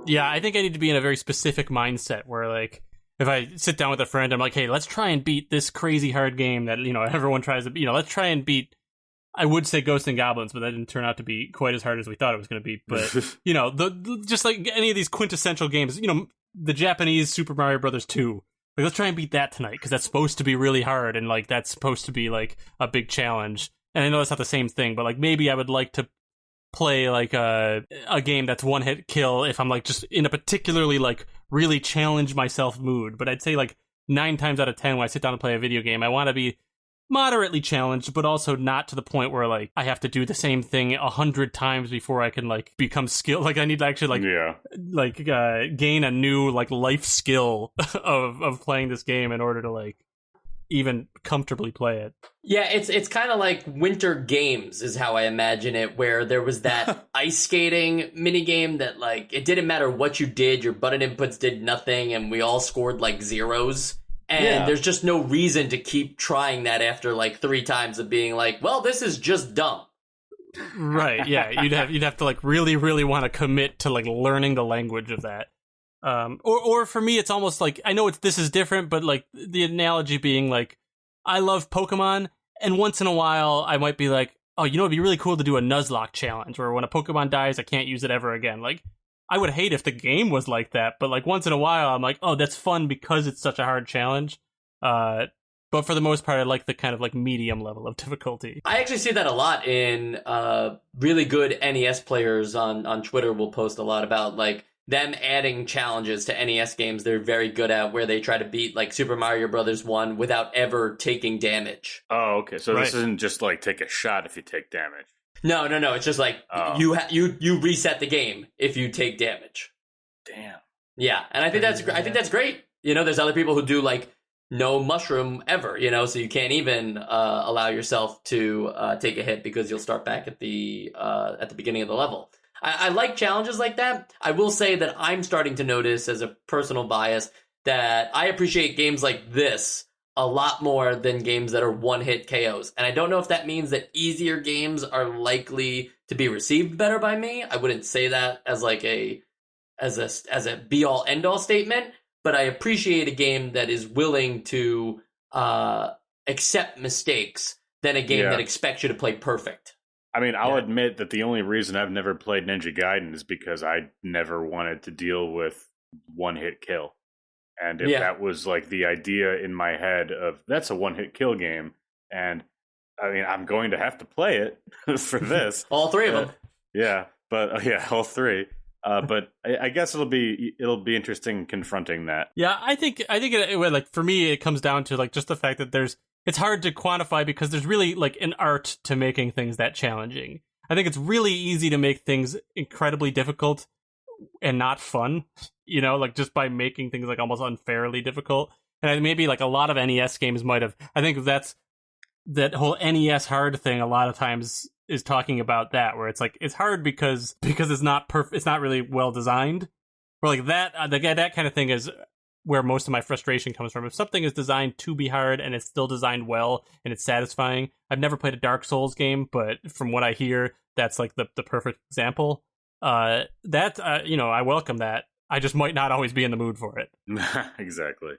Yeah, I think I need to be in a very specific mindset where, like, if I sit down with a friend, I'm like, hey, let's try and beat this crazy hard game that, everyone tries to, let's try and beat, I would say Ghosts and Goblins, but that didn't turn out to be quite as hard as we thought it was going to be. But, just like any of these quintessential games, the Japanese Super Mario Brothers 2, like, let's try and beat that tonight, because that's supposed to be really hard, and, like, that's supposed to be, like, a big challenge. And I know that's not the same thing, but, like, maybe I would like to play like a game that's one hit kill if I'm like just in a particularly like really challenge myself mood. But I'd say like 9 times out of 10 when I sit down to play a video game, I want to be moderately challenged, but also not to the point where like I have to do the same thing 100 times before I can like become skilled. Like I need to actually gain a new like life skill of playing this game in order to like even comfortably play it. Yeah, it's kind of like Winter Games is how I imagine it, where there was that ice skating minigame that like it didn't matter what you did, your button inputs did nothing, and we all scored like zeros. And there's just no reason to keep trying that after like 3 times of being like, well, this is just dumb. Right, yeah. You'd have to like really, really want to commit to like learning the language of that. Or for me, it's almost like, I know this is different, but like the analogy being like, I love Pokemon, and once in a while I might be like, oh, it'd be really cool to do a Nuzlocke challenge where when a Pokemon dies, I can't use it ever again. Like, I would hate if the game was like that, but like once in a while I'm like, oh, that's fun because it's such a hard challenge. But for the most part, I like the kind of like medium level of difficulty. I actually see that a lot in really good NES players on Twitter will post a lot about like them adding challenges to NES games they're very good at, where they try to beat like Super Mario Brothers 1 without ever taking damage. Oh, okay. So This isn't just like take a shot if you take damage. No. It's just like you reset the game if you take damage. Damn. Yeah, and I think that's great. There's other people who do like no mushroom ever. So you can't even allow yourself to take a hit because you'll start back at the beginning of the level. I like challenges like that. I will say that I'm starting to notice, as a personal bias, that I appreciate games like this a lot more than games that are one-hit KOs. And I don't know if that means that easier games are likely to be received better by me. I wouldn't say that as like a be-all end-all statement, but I appreciate a game that is willing to accept mistakes than a game that expects you to play perfect. I mean, I'll admit that the only reason I've never played Ninja Gaiden is because I never wanted to deal with one-hit kill. And if that was like the idea in my head of that's a one-hit kill game, and I mean, I'm going to have to play it for this. All three of them. Yeah, but all three. But I guess it'll be interesting confronting that. Yeah, I think it like for me it comes down to like just the fact that it's hard to quantify because there's really like an art to making things that challenging. I think it's really easy to make things incredibly difficult and not fun, you know, like just by making things like almost unfairly difficult. And maybe like a lot of NES games might have. I think that whole NES hard thing a lot of times is talking about that, where it's like it's hard because it's not it's not really well designed. Or like that that kind of thing is where most of my frustration comes from. If something is designed to be hard and it's still designed well and it's satisfying. I've never played a Dark Souls game, but from what I hear, that's like the perfect example. I welcome that. I just might not always be in the mood for it. Exactly.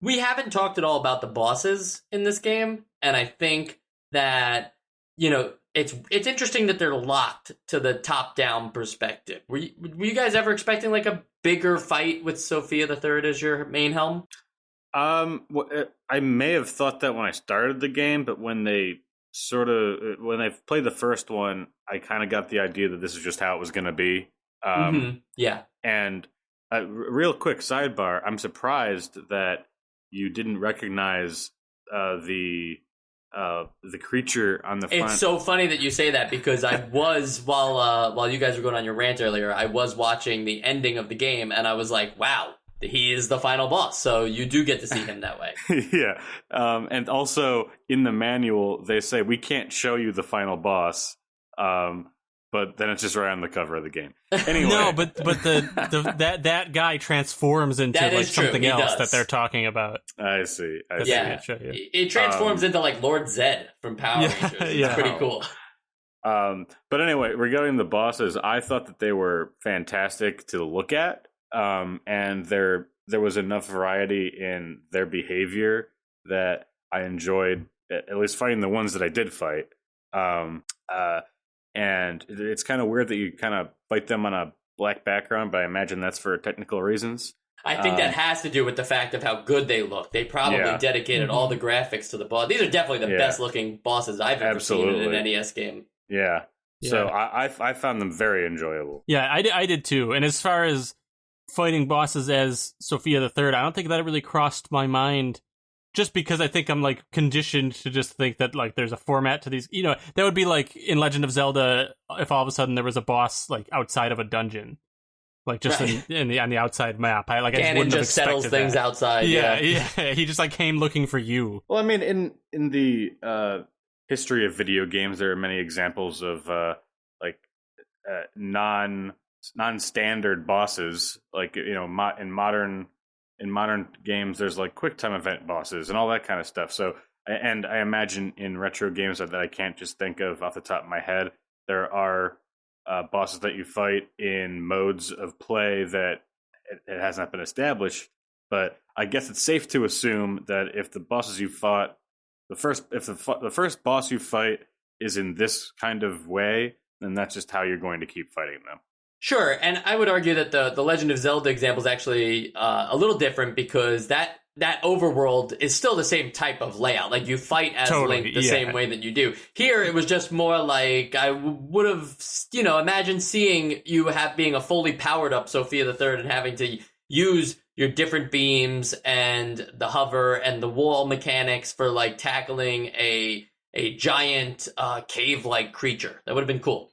We haven't talked at all about the bosses in this game, and I think that, you know, it's interesting that they're locked to the top-down perspective. Were you guys ever expecting like a bigger fight with Sophia the Third as your main helm? I may have thought that when I started the game, but when I played the first one, I kind of got the idea that this is just how it was going to be. Yeah. And real quick sidebar, I'm surprised that you didn't recognize the creature on the front. It's so funny that you say that because I was while you guys were going on your rant earlier, I was watching the ending of the game and I was like, wow, he is the final boss. So you do get to see him that way. Yeah. And also in the manual, they say we can't show you the final boss. But then it's just right on the cover of the game. Anyway. No, but that guy transforms into like something else that they're talking about. I see. It transforms into like Lord Zed from Power Rangers. It's pretty cool. But anyway, regarding the bosses, I thought that they were fantastic to look at. And there was enough variety in their behavior that I enjoyed, at least fighting the ones that I did fight. And it's kind of weird that you kind of fight them on a black background, but I imagine that's for technical reasons. I think that has to do with the fact of how good they look. They probably dedicated all the graphics to the boss. These are definitely the best looking bosses I've ever seen in an NES game. Yeah. So I found them very enjoyable. Yeah, I did too. And as far as fighting bosses as Sophia the Third, I don't think that really crossed my mind. Just because I think I'm like conditioned to just think that like there's a format to these, you know, that would be like in Legend of Zelda if all of a sudden there was a boss like outside of a dungeon, like just on the outside map. I just wouldn't have expected settles things outside. Yeah. He just like came looking for you. Well, I mean, in the history of video games, there are many examples of non-standard bosses, like, you know, in modern games, there's like quick time event bosses and all that kind of stuff. So, and I imagine in retro games that I can't just think of off the top of my head, there are bosses that you fight in modes of play that it has not been established. But I guess it's safe to assume that if the bosses you fought, the first boss you fight is in this kind of way, then that's just how you're going to keep fighting them. Sure, and I would argue that the Legend of Zelda example is actually a little different because that overworld is still the same type of layout. Like, you fight as Link the same way that you do. Here, it was just more like, I would have, you know, imagine seeing you being a fully powered up Sophia the Third and having to use your different beams and the hover and the wall mechanics for, like, tackling a giant cave-like creature. That would have been cool.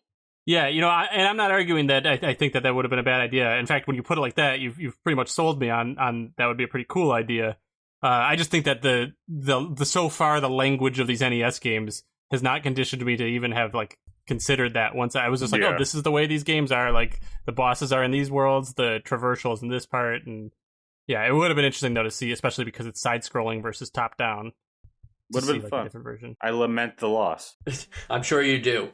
Yeah, you know, and I'm not arguing that I think that would have been a bad idea. In fact, when you put it like that, you've pretty much sold me on that would be a pretty cool idea. I just think that the so far the language of these NES games has not conditioned me to even have like considered that once I was just like, Yeah. oh, this is the way these games are. Like, the bosses are in these worlds, the traversals in this part, and yeah, it would have been interesting though to see, especially because it's side-scrolling versus top-down. Would have been like, fun. a different version. I lament the loss. I'm sure you do.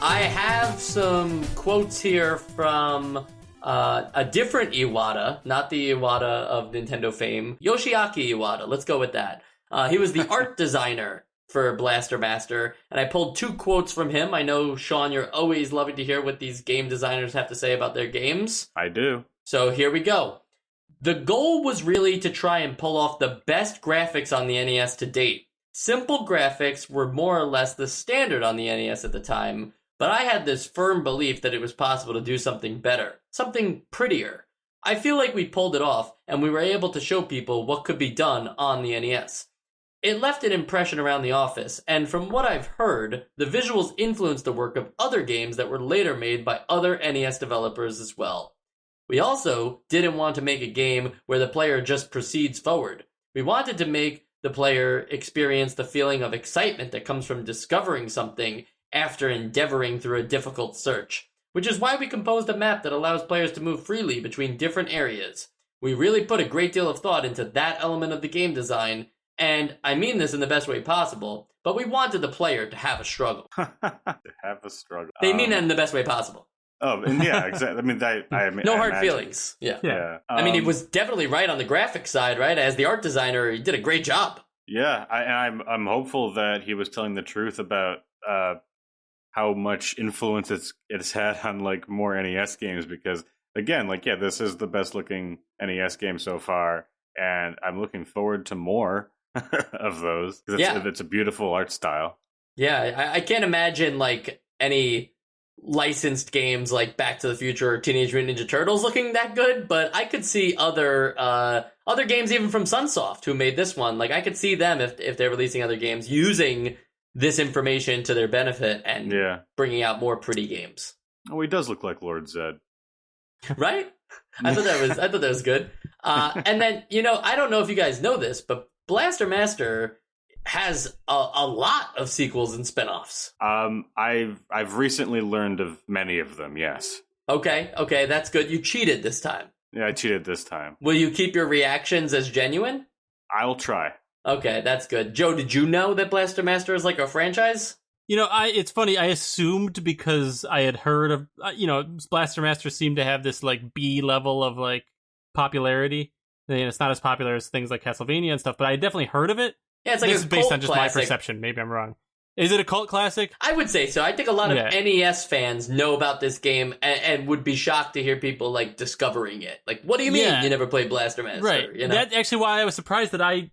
I have some quotes here from a different Iwata, not the Iwata of Nintendo fame, Yoshiaki Iwata. Let's go with that. He was the art designer for Blaster Master, and I pulled 2 quotes from him. I know, Sean, you're always loving to hear what these game designers have to say about their games. I do. So here we go. The goal was really to try and pull off the best graphics on the NES to date. Simple graphics were more or less the standard on the NES at the time, but I had this firm belief that it was possible to do something better, something prettier. I feel like we pulled it off, and we were able to show people what could be done on the NES. It left an impression around the office, and from what I've heard, the visuals influenced the work of other games that were later made by other NES developers as well. We also didn't want to make a game where the player just proceeds forward. We wanted to make the player experience the feeling of excitement that comes from discovering something after endeavoring through a difficult search, which is why we composed a map that allows players to move freely between different areas. We really put a great deal of thought into that element of the game design, and I mean this in the best way possible, but we wanted the player to have a struggle. To have a struggle. They mean that in the best way possible. Oh, and yeah, exactly. I mean, No hard imagine. feelings. Yeah. Yeah. I mean, he was definitely right on the graphics side, right? As the art designer, he did a great job. Yeah, I'm hopeful that he was telling the truth about how much influence it's had on like more NES games, because again, like, yeah, this is the best looking NES game so far, and I'm looking forward to more of those, because it's a beautiful art style. Yeah, I can't imagine like any licensed games like Back to the Future or Teenage Mutant Ninja Turtles looking that good, but I could see other games even from Sunsoft who made this one. Like, I could see them if they're releasing other games using this information to their benefit and bringing out more pretty games. Oh, he does look like Lord Zed, right? I thought that was good. And then, I don't know if you guys know this, but Blaster Master has a lot of sequels and spin-offs. I've recently learned of many of them. Yes. Okay, that's good. You cheated this time. Yeah, I cheated this time. Will you keep your reactions as genuine? I'll try. Okay, that's good. Joe, did you know that Blaster Master is like a franchise? It's funny. I assumed, because I had heard of, Blaster Master seemed to have this like B level of like popularity. And it's not as popular as things like Castlevania and stuff, but I had definitely heard of it. Yeah, it's like this a is based cult on just classic. my perception. Maybe I'm wrong. Is it a cult classic? I would say so. I think a lot of NES fans know about this game and would be shocked to hear people like discovering it. Like, what do you mean you never played Blaster Master? Right. That's actually why I was surprised that I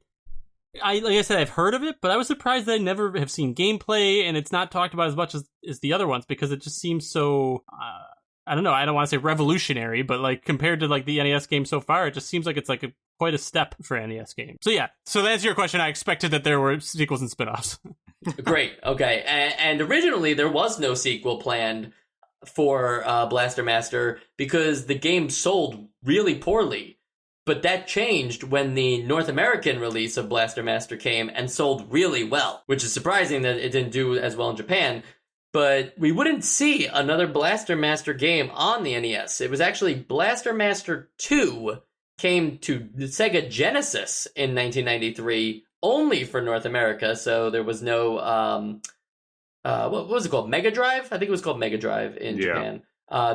like I said, I've heard of it, but I was surprised that I never have seen gameplay, and it's not talked about as much as the other ones, because it just seems so, I don't know, I don't want to say revolutionary, but like compared to like the NES game so far, it just seems like it's like quite a step for an NES game. So yeah, so to answer your question, I expected that there were sequels and spin-offs. Great, okay. And originally there was no sequel planned for Blaster Master because the game sold really poorly. But that changed when the North American release of Blaster Master came and sold really well, which is surprising that it didn't do as well in Japan. But we wouldn't see another Blaster Master game on the NES. It was actually Blaster Master 2 came to the Sega Genesis in 1993, only for North America, so there was no what was it called? Mega Drive? I think it was called Mega Drive in Yeah. Japan.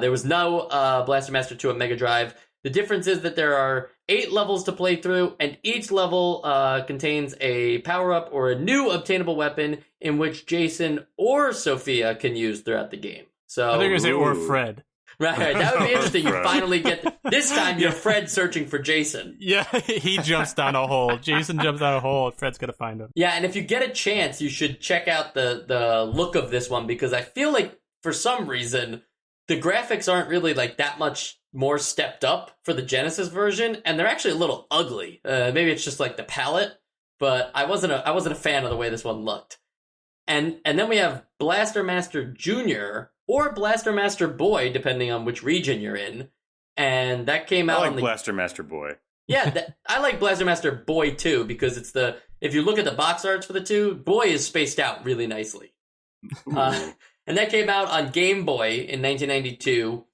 There was no Blaster Master 2 on Mega Drive. The difference is that there are 8 levels to play through, and each level contains a power-up or a new obtainable weapon in which Jason or Sophia can use throughout the game. So I think you're going to say, or Ooh. Fred. right, that would be interesting. You Fred. finally get... This time, you're Fred searching for Jason. Yeah, he jumps down a hole. Jason jumps down a hole, and Fred's going to find him. Yeah, and if you get a chance, you should check out the look of this one, because I feel like, for some reason, the graphics aren't really like that much more stepped up for the Genesis version, and they're actually a little ugly. Maybe it's just like the palette, but I wasn't a fan of the way this one looked. And then we have Blaster Master Junior or Blaster Master Boy, depending on which region you're in, and that came I out like on the Blaster Master Boy. yeah. I like Blaster Master Boy too, because it's if you look at the box arts for the two, Boy is spaced out really nicely. And that came out on Game Boy in 1992.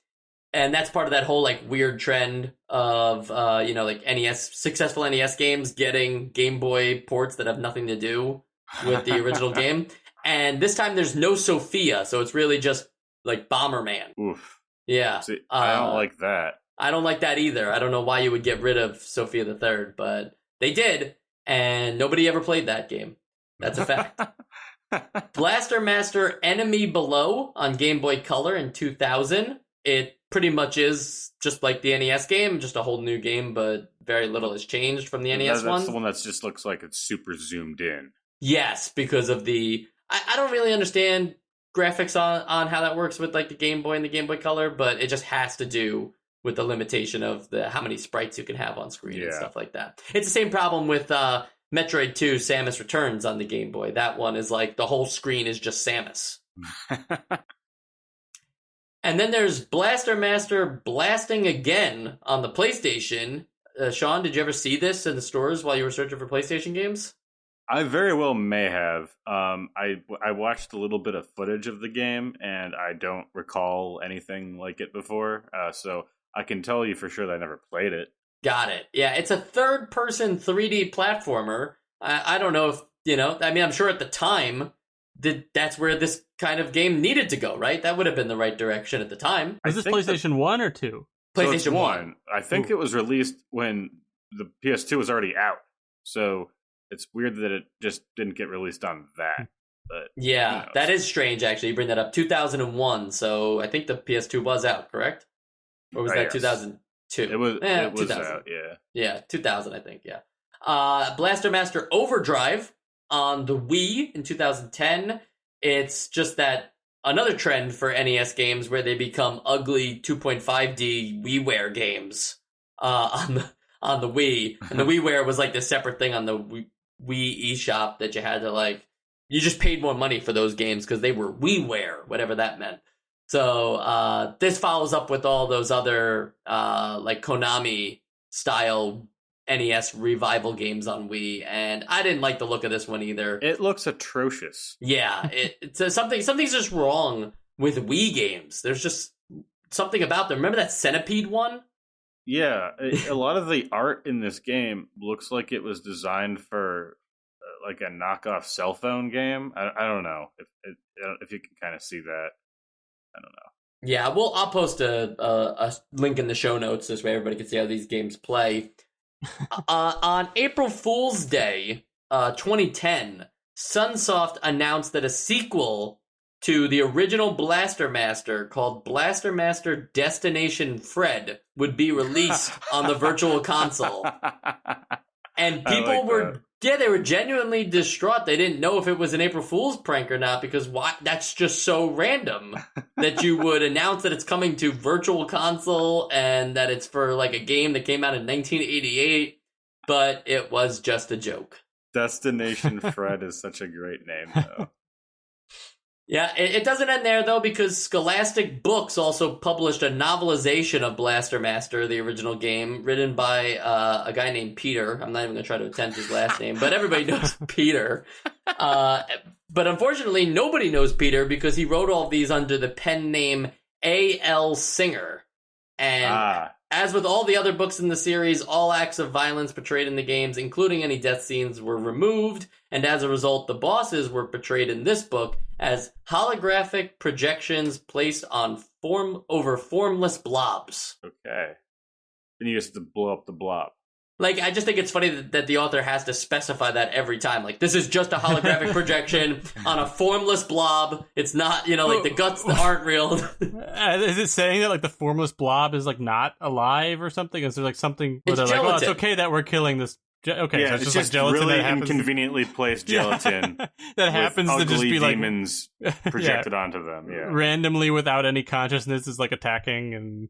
And that's part of that whole like weird trend of like successful NES games getting Game Boy ports that have nothing to do with the original game. And this time there's no Sophia, so it's really just like Bomberman. Oof. Yeah. See, I don't like that. I don't like that either. I don't know why you would get rid of Sophia the Third, but they did, and nobody ever played that game. That's a fact. Blaster Master Enemy Below on Game Boy Color in 2000. It pretty much is just like the NES game, just a whole new game, but very little has changed from the NES one. That's the one that just looks like it's super zoomed in. Yes, because of I don't really understand graphics on how that works with like the Game Boy and the Game Boy Color, but it just has to do with the limitation of how many sprites you can have on screen and stuff like that. It's the same problem with Metroid 2 Samus Returns on the Game Boy. That one is like the whole screen is just Samus. And then there's Blaster Master Blasting Again on the PlayStation. Sean, did you ever see this in the stores while you were searching for PlayStation games? I very well may have. I watched a little bit of footage of the game, and I don't recall anything like it before. So I can tell you for sure that I never played it. Got it. Yeah, it's a third-person 3D platformer. I don't know if, I'm sure at the time that's where this kind of game needed to go, right? That would have been the right direction at the time. Was this PlayStation 1 or 2? PlayStation So 1. I think it was released when the PS2 was already out. So it's weird that it just didn't get released on that. But yeah, that is strange, actually. You bring that up. 2001, so I think the PS2 was out, correct? Or was that yes. 2002? It was 2000. out, yeah. Yeah, 2000, I think, yeah. Blaster Master Overdrive on the Wii in 2010. It's just that another trend for NES games where they become ugly 2.5D WiiWare games on the Wii. And the WiiWare was like this separate thing on the Wii eShop that you had to you just paid more money for those games because they were WiiWare, whatever that meant. So this follows up with all those other like Konami style NES revival games on Wii, and I didn't like the look of this one either. It looks atrocious. Yeah, it's something's just wrong with Wii games. There's just something about them. Remember that Centipede one? Yeah, a lot of the art in this game looks like it was designed for like a knockoff cell phone game. I don't know if you can kind of see that. I don't know. Yeah, I'll post a link in the show notes this way everybody can see how these games play. On April Fool's Day, 2010, Sunsoft announced that a sequel to the original Blaster Master called Blaster Master Destination Fred would be released on the Virtual Console. And people they were genuinely distraught. They didn't know if it was an April Fool's prank or not, because that's just so random that you would announce that it's coming to Virtual Console and that it's for like a game that came out in 1988, but it was just a joke. Destination Fred is such a great name, though. Yeah, it doesn't end there, though, because Scholastic Books also published a novelization of Blaster Master, the original game, written by a guy named Peter. I'm not even going to try to attempt his last name, but everybody knows Peter. But unfortunately, nobody knows Peter because he wrote all of these under the pen name A.L. Singer. And As with all the other books in the series, all acts of violence portrayed in the games, including any death scenes, were removed, and as a result, the bosses were portrayed in this book as holographic projections placed on over formless blobs. Okay. Then you just have to blow up the blob. Like, I just think it's funny that the author has to specify that every time. Like, this is just a holographic projection on a formless blob. It's not, like, the guts that aren't real. Is it saying that, like, the formless blob is, like, not alive or something? Is there, like, something where they're gelatin. like, oh, it's okay that we're killing this? Okay, yeah, so it's just like gelatin really that happens. Inconveniently placed gelatin that happens to just be, like, demons projected onto them. Yeah, randomly without any consciousness is, like, attacking and...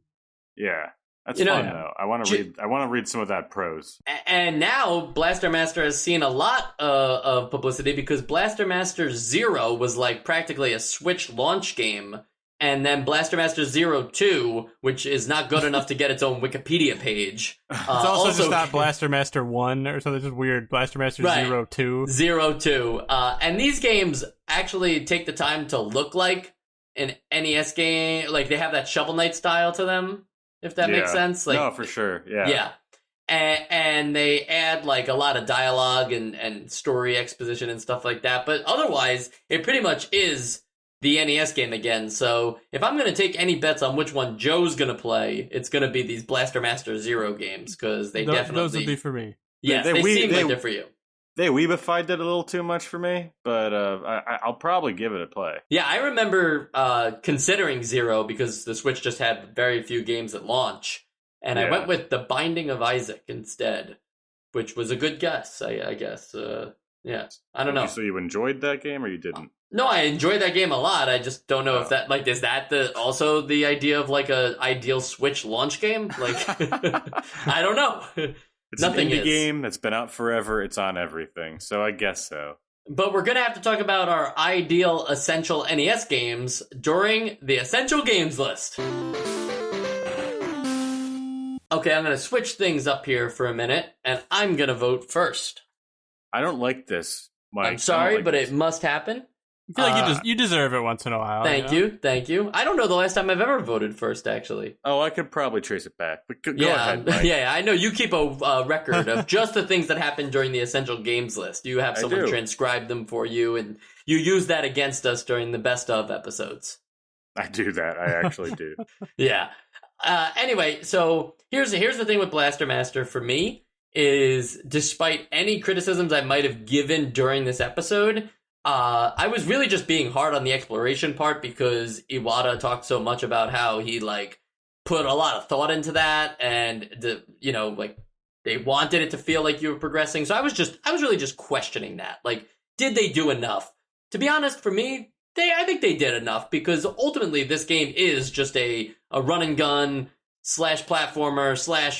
Yeah. That's fun though. I want to read some of that prose. And now Blaster Master has seen a lot of publicity because Blaster Master Zero was like practically a Switch launch game, and then Blaster Master Zero 2, which is not good enough to get its own Wikipedia page. It's also just not Blaster Master 1 or something. Just weird. Blaster Master Zero 2. Zero 2. And these games actually take the time to look like an NES game. Like, they have that Shovel Knight style to them. If that makes sense. Like, no, for sure. Yeah. Yeah. And they add like a lot of dialogue and story exposition and stuff like that. But otherwise, it pretty much is the NES game again. So if I'm going to take any bets on which one Joe's going to play, it's going to be these Blaster Master Zero games because definitely... Those would be for me. Yes, they seem like they're for you. They weebified it a little too much for me, but I'll probably give it a play. Yeah, I remember considering Zero because the Switch just had very few games at launch, and I went with The Binding of Isaac instead, which was a good guess, I guess. Yeah, I don't know. So you enjoyed that game, or you didn't? No, I enjoyed that game a lot. I just don't know if that, like, is that also the idea of like a ideal Switch launch game? Like, I don't know. It's Nothing an indie game that's been out forever. It's on everything, so I guess so. But we're going to have to talk about our ideal essential NES games during the Essential Games list. Okay, I'm going to switch things up here for a minute, and I'm going to vote first. I don't like this, Mike. I'm sorry, but it must happen. I feel like you deserve it once in a while. Thank you. I don't know the last time I've ever voted first, actually. Oh, I could probably trace it back. But go ahead, Mike. Yeah, I know you keep a record of just the things that happened during the Essential Games list. You have someone transcribe them for you, and you use that against us during the best of episodes. I do that. I actually do. Yeah. Anyway, so here's the thing with Blaster Master for me is, despite any criticisms I might have given during this episode, I was really just being hard on the exploration part because Iwata talked so much about how he like put a lot of thought into that, and they wanted it to feel like you were progressing. So I was really just questioning that. Like, did they do enough? To be honest, for me, I think they did enough because ultimately this game is just a run and gun / platformer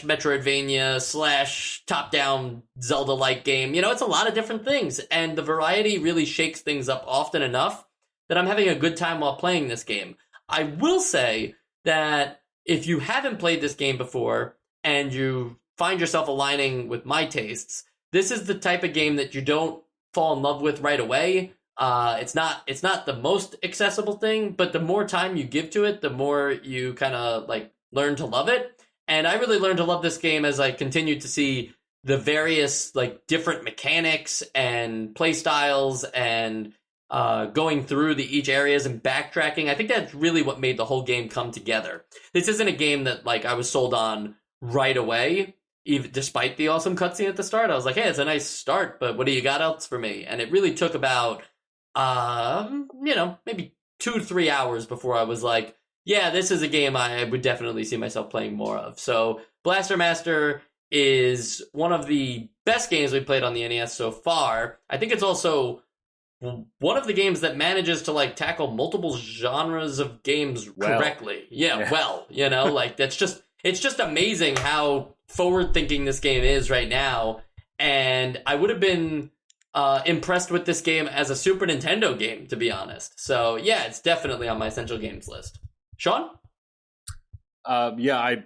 / Metroidvania / top-down Zelda-like game. It's a lot of different things, and the variety really shakes things up often enough that I'm having a good time while playing this game. I will say that if you haven't played this game before and you find yourself aligning with my tastes, this is the type of game that you don't fall in love with right away. It's not the most accessible thing, but the more time you give to it, the more you kind of like learn to love it. And I really learned to love this game as I continued to see the various like different mechanics and play styles and going through each areas and backtracking. I think that's really what made the whole game come together. This isn't a game that like I was sold on right away, even despite the awesome cutscene at the start. I was like, hey, it's a nice start, but what do you got else for me? And it really took about maybe 2 to 3 hours before I was like, yeah, this is a game I would definitely see myself playing more of. So Blaster Master is one of the best games we've played on the NES so far. I think it's also one of the games that manages to like tackle multiple genres of games correctly. Well, like it's just amazing how forward-thinking this game is right now. And I would have been impressed with this game as a Super Nintendo game, to be honest. So yeah, it's definitely on my Essential Games list. Sean? I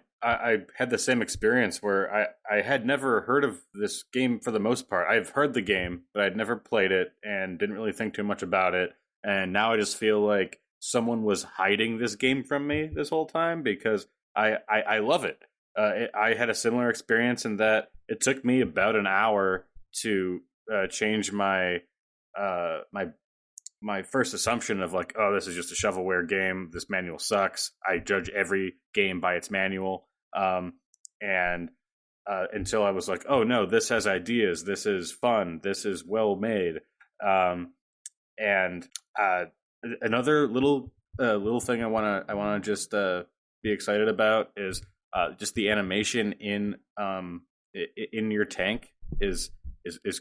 had the same experience where I had never heard of this game for the most part. I've heard the game, but I'd never played it and didn't really think too much about it. And now I just feel like someone was hiding this game from me this whole time because I love it. I had a similar experience in that it took me about an hour to change my my first assumption of like, oh, this is just a shovelware game. This manual sucks. I judge every game by its manual. And until I was like, oh no, this has ideas. This is fun. This is well made. And another little thing I wanna just be excited about is just the animation in your tank is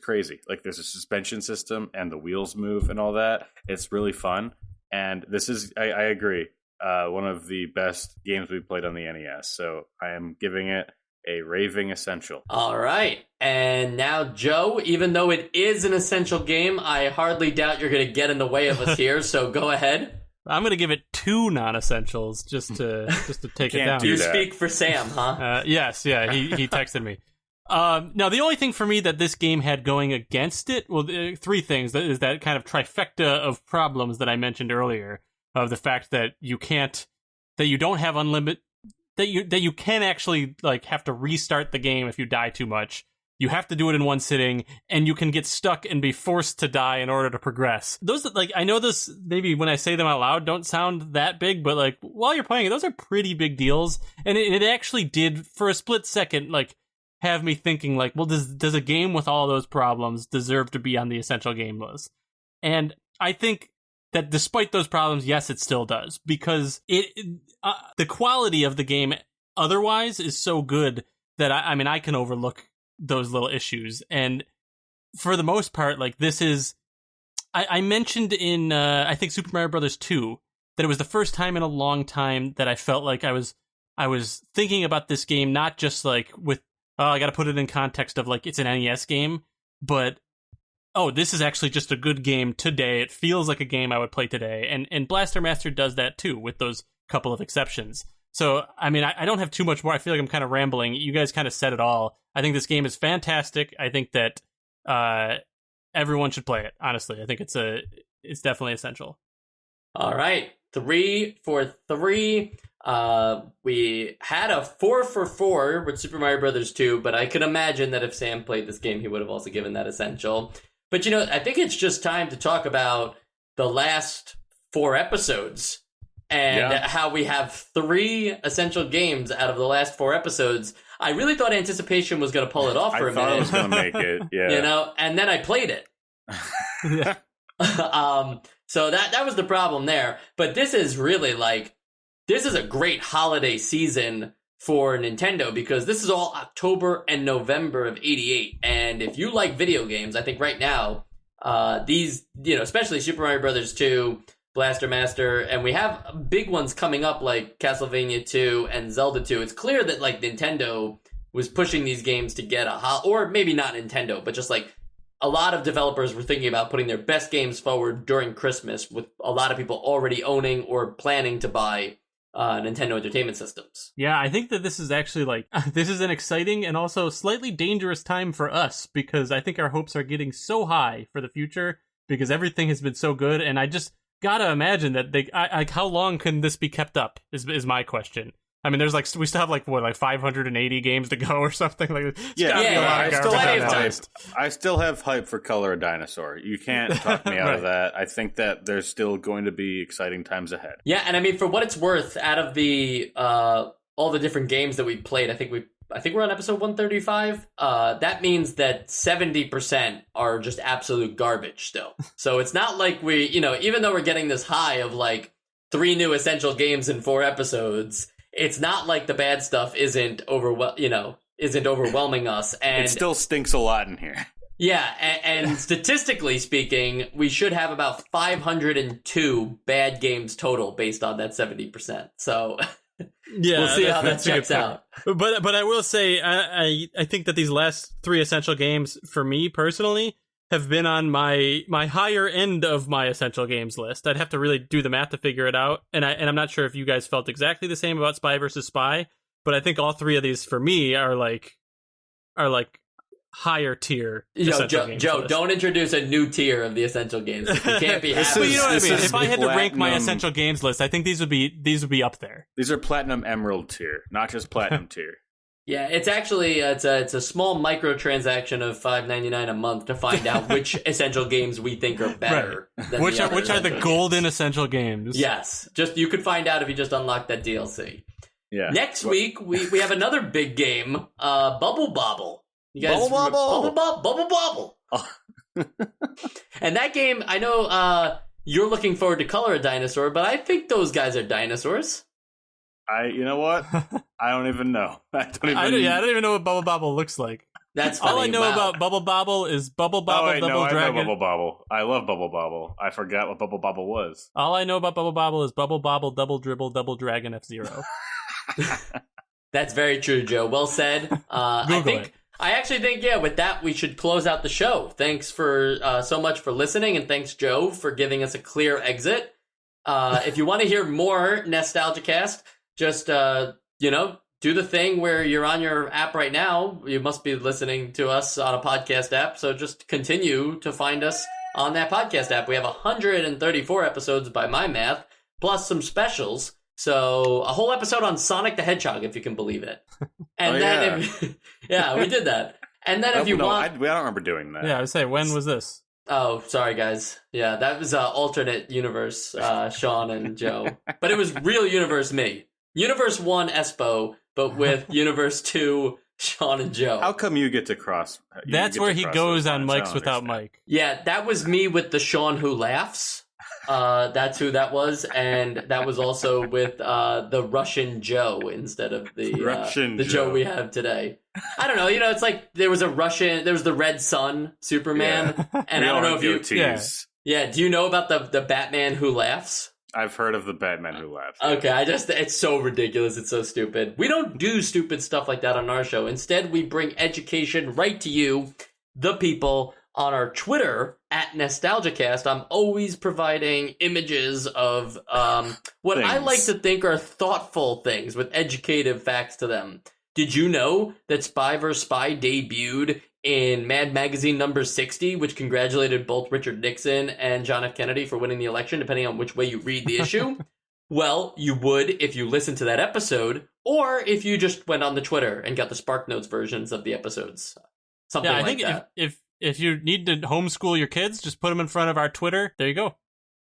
crazy. Like there's a suspension system and the wheels move and all that. It's really fun. And this is, I agree, one of the best games we've played on the NES. So I am giving it a raving essential. All right. And now, Joe, even though it is an essential game, I hardly doubt you're going to get in the way of us here. So go ahead. I'm going to give it 2 non-essentials just to take it down. You speak for Sam, huh? Yes, yeah, he texted me. Now, the only thing for me that this game had going against it, well, 3 things. That is that kind of trifecta of problems that I mentioned earlier, of the fact that you don't have unlimited, that you can actually like have to restart the game if you die too much. You have to do it in one sitting, and you can get stuck and be forced to die in order to progress. Those, like, I know this, maybe when I say them out loud, don't sound that big, but, like, while you're playing it, those are pretty big deals. And it actually did, for a split second, like, have me thinking, like, well, does a game with all those problems deserve to be on the essential game list? And I think that despite those problems, yes, it still does. Because the quality of the game otherwise is so good that, I can overlook those little issues. And for the most part, like, this is, I mentioned in I think Super Mario Brothers 2 that it was the first time in a long time that I felt like I was thinking about this game not just like with I got to put it in context of like it's an NES game, but this is actually just a good game today. It feels like a game I would play today, and Blaster Master does that too with those couple of exceptions. So, I don't have too much more. I feel like I'm kind of rambling. You guys kind of said it all. I think this game is fantastic. I think that everyone should play it, honestly. I think it's definitely essential. All right. 3 for 3. We had a 4 for 4 with Super Mario Brothers 2, but I could imagine that if Sam played this game, he would have also given that essential. But, I think it's just time to talk about the last 4 episodes. And how we have 3 essential games out of the last 4 episodes. I really thought Anticipation was going to pull it off for a minute. I thought it was going to make it, yeah. And then I played it. Yeah. So that was the problem there. But this is really this is a great holiday season for Nintendo because this is all October and November of '88. And if you like video games, I think right now, these, especially Super Mario Brothers 2, Blaster Master, and we have big ones coming up like Castlevania 2 and Zelda 2. It's clear that Nintendo was pushing these games to get or maybe not Nintendo, but just a lot of developers were thinking about putting their best games forward during Christmas, with a lot of people already owning or planning to buy Nintendo Entertainment Systems. Yeah, I think that this is actually this is an exciting and also slightly dangerous time for us, because I think our hopes are getting so high for the future because everything has been so good, and I just gotta imagine that how long can this be kept up is my question. There's we still have 580 games to go or something like that. I still have hype for Color a Dinosaur. You can't talk me out of that. I think that there's still going to be exciting times ahead. Yeah, and for what it's worth, out of the all the different games that we played, I think we're on episode 135. That means that 70% are just absolute garbage still. So it's not like we, even though we're getting this high of 3 new essential games in 4 episodes, it's not like the bad stuff isn't overwhelming us. And it still stinks a lot in here. Yeah, and statistically speaking, we should have about 502 bad games total based on that 70%. So yeah, we'll see how that checks out. But I will say, I think that these last 3 essential games, for me personally, have been on my higher end of my essential games list. I'd have to really do the math to figure it out, and I'm not sure if you guys felt exactly the same about Spy versus Spy, but I think all 3 of these for me are higher tier. Joe, don't introduce a new tier of the essential games. You can't be happy. Well, you know what I mean. If I had to rank my essential games list, I think these would be up there. These are platinum emerald tier, not just platinum tier. Yeah, it's actually it's a small microtransaction of $5.99 a month to find out which essential games we think are better. Than Which the are the games. golden essential games? Yes, just you could find out if you just unlock that DLC. Yeah. Next week we have another big game, Bubble Bobble. You guys Bubble Bobble. Bubble Bobble. And that game, I know you're looking forward to Color a Dinosaur, but I think those guys are dinosaurs. You know what? I don't even know. I don't even know what Bubble Bobble looks like. That's funny. All I know about Bubble Bobble is Bubble Bobble Double Dragon. I know Bubble Bobble. I love Bubble Bobble. I forgot what Bubble Bobble was. All I know about Bubble Bobble is Bubble Bobble Double Dribble Double Dragon F-Zero. That's very true, Joe. Well said. I actually think, with that, we should close out the show. Thanks for so much for listening, and thanks, Joe, for giving us a clear exit. If you want to hear more Nostalgicast, just, do the thing where you're on your app right now. You must be listening to us on a podcast app, so just continue to find us on that podcast app. We have 134 episodes by my math, plus some specials. So a whole episode on Sonic the Hedgehog, if you can believe it. And we did that. And then if you want... I don't remember doing that. Yeah, I would say, when was this? Oh, sorry, guys. Yeah, that was alternate universe, Sean and Joe. But it was real universe me. Universe 1, Espo, but with Universe 2, Sean and Joe. How come you get to cross? That's where he goes on Mics Without Mike. Yeah, that was me with the Sean Who Laughs. That's who that was, and that was also with the Russian Joe instead of the Joe we have today. I don't know, it's like there was the Red Sun Superman, and I don't know if you... Yeah, do you know about the Batman Who Laughs? I've heard of the Batman Who Laughs. Okay, it's so ridiculous, it's so stupid. We don't do stupid stuff like that on our show. Instead, we bring education right to you, the people, on our Twitter, @NostalgiaCast. I'm always providing images of what I like to think are thoughtful things with educative facts to them. Did you know that Spy vs. Spy debuted in Mad Magazine number 60, which congratulated both Richard Nixon and John F. Kennedy for winning the election, depending on which way you read the issue? Well, you would if you listened to that episode, or if you just went on the Twitter and got the SparkNotes versions of the episodes. Something like that. I think if you need to homeschool your kids, just put them in front of our Twitter. There you go.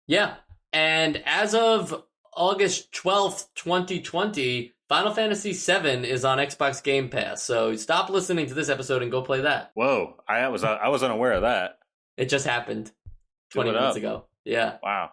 Yeah. And as of August 12th, 2020, Final Fantasy VII is on Xbox Game Pass. So stop listening to this episode and go play that. Whoa. I was unaware of that. It just happened 20 minutes ago. Yeah. Wow.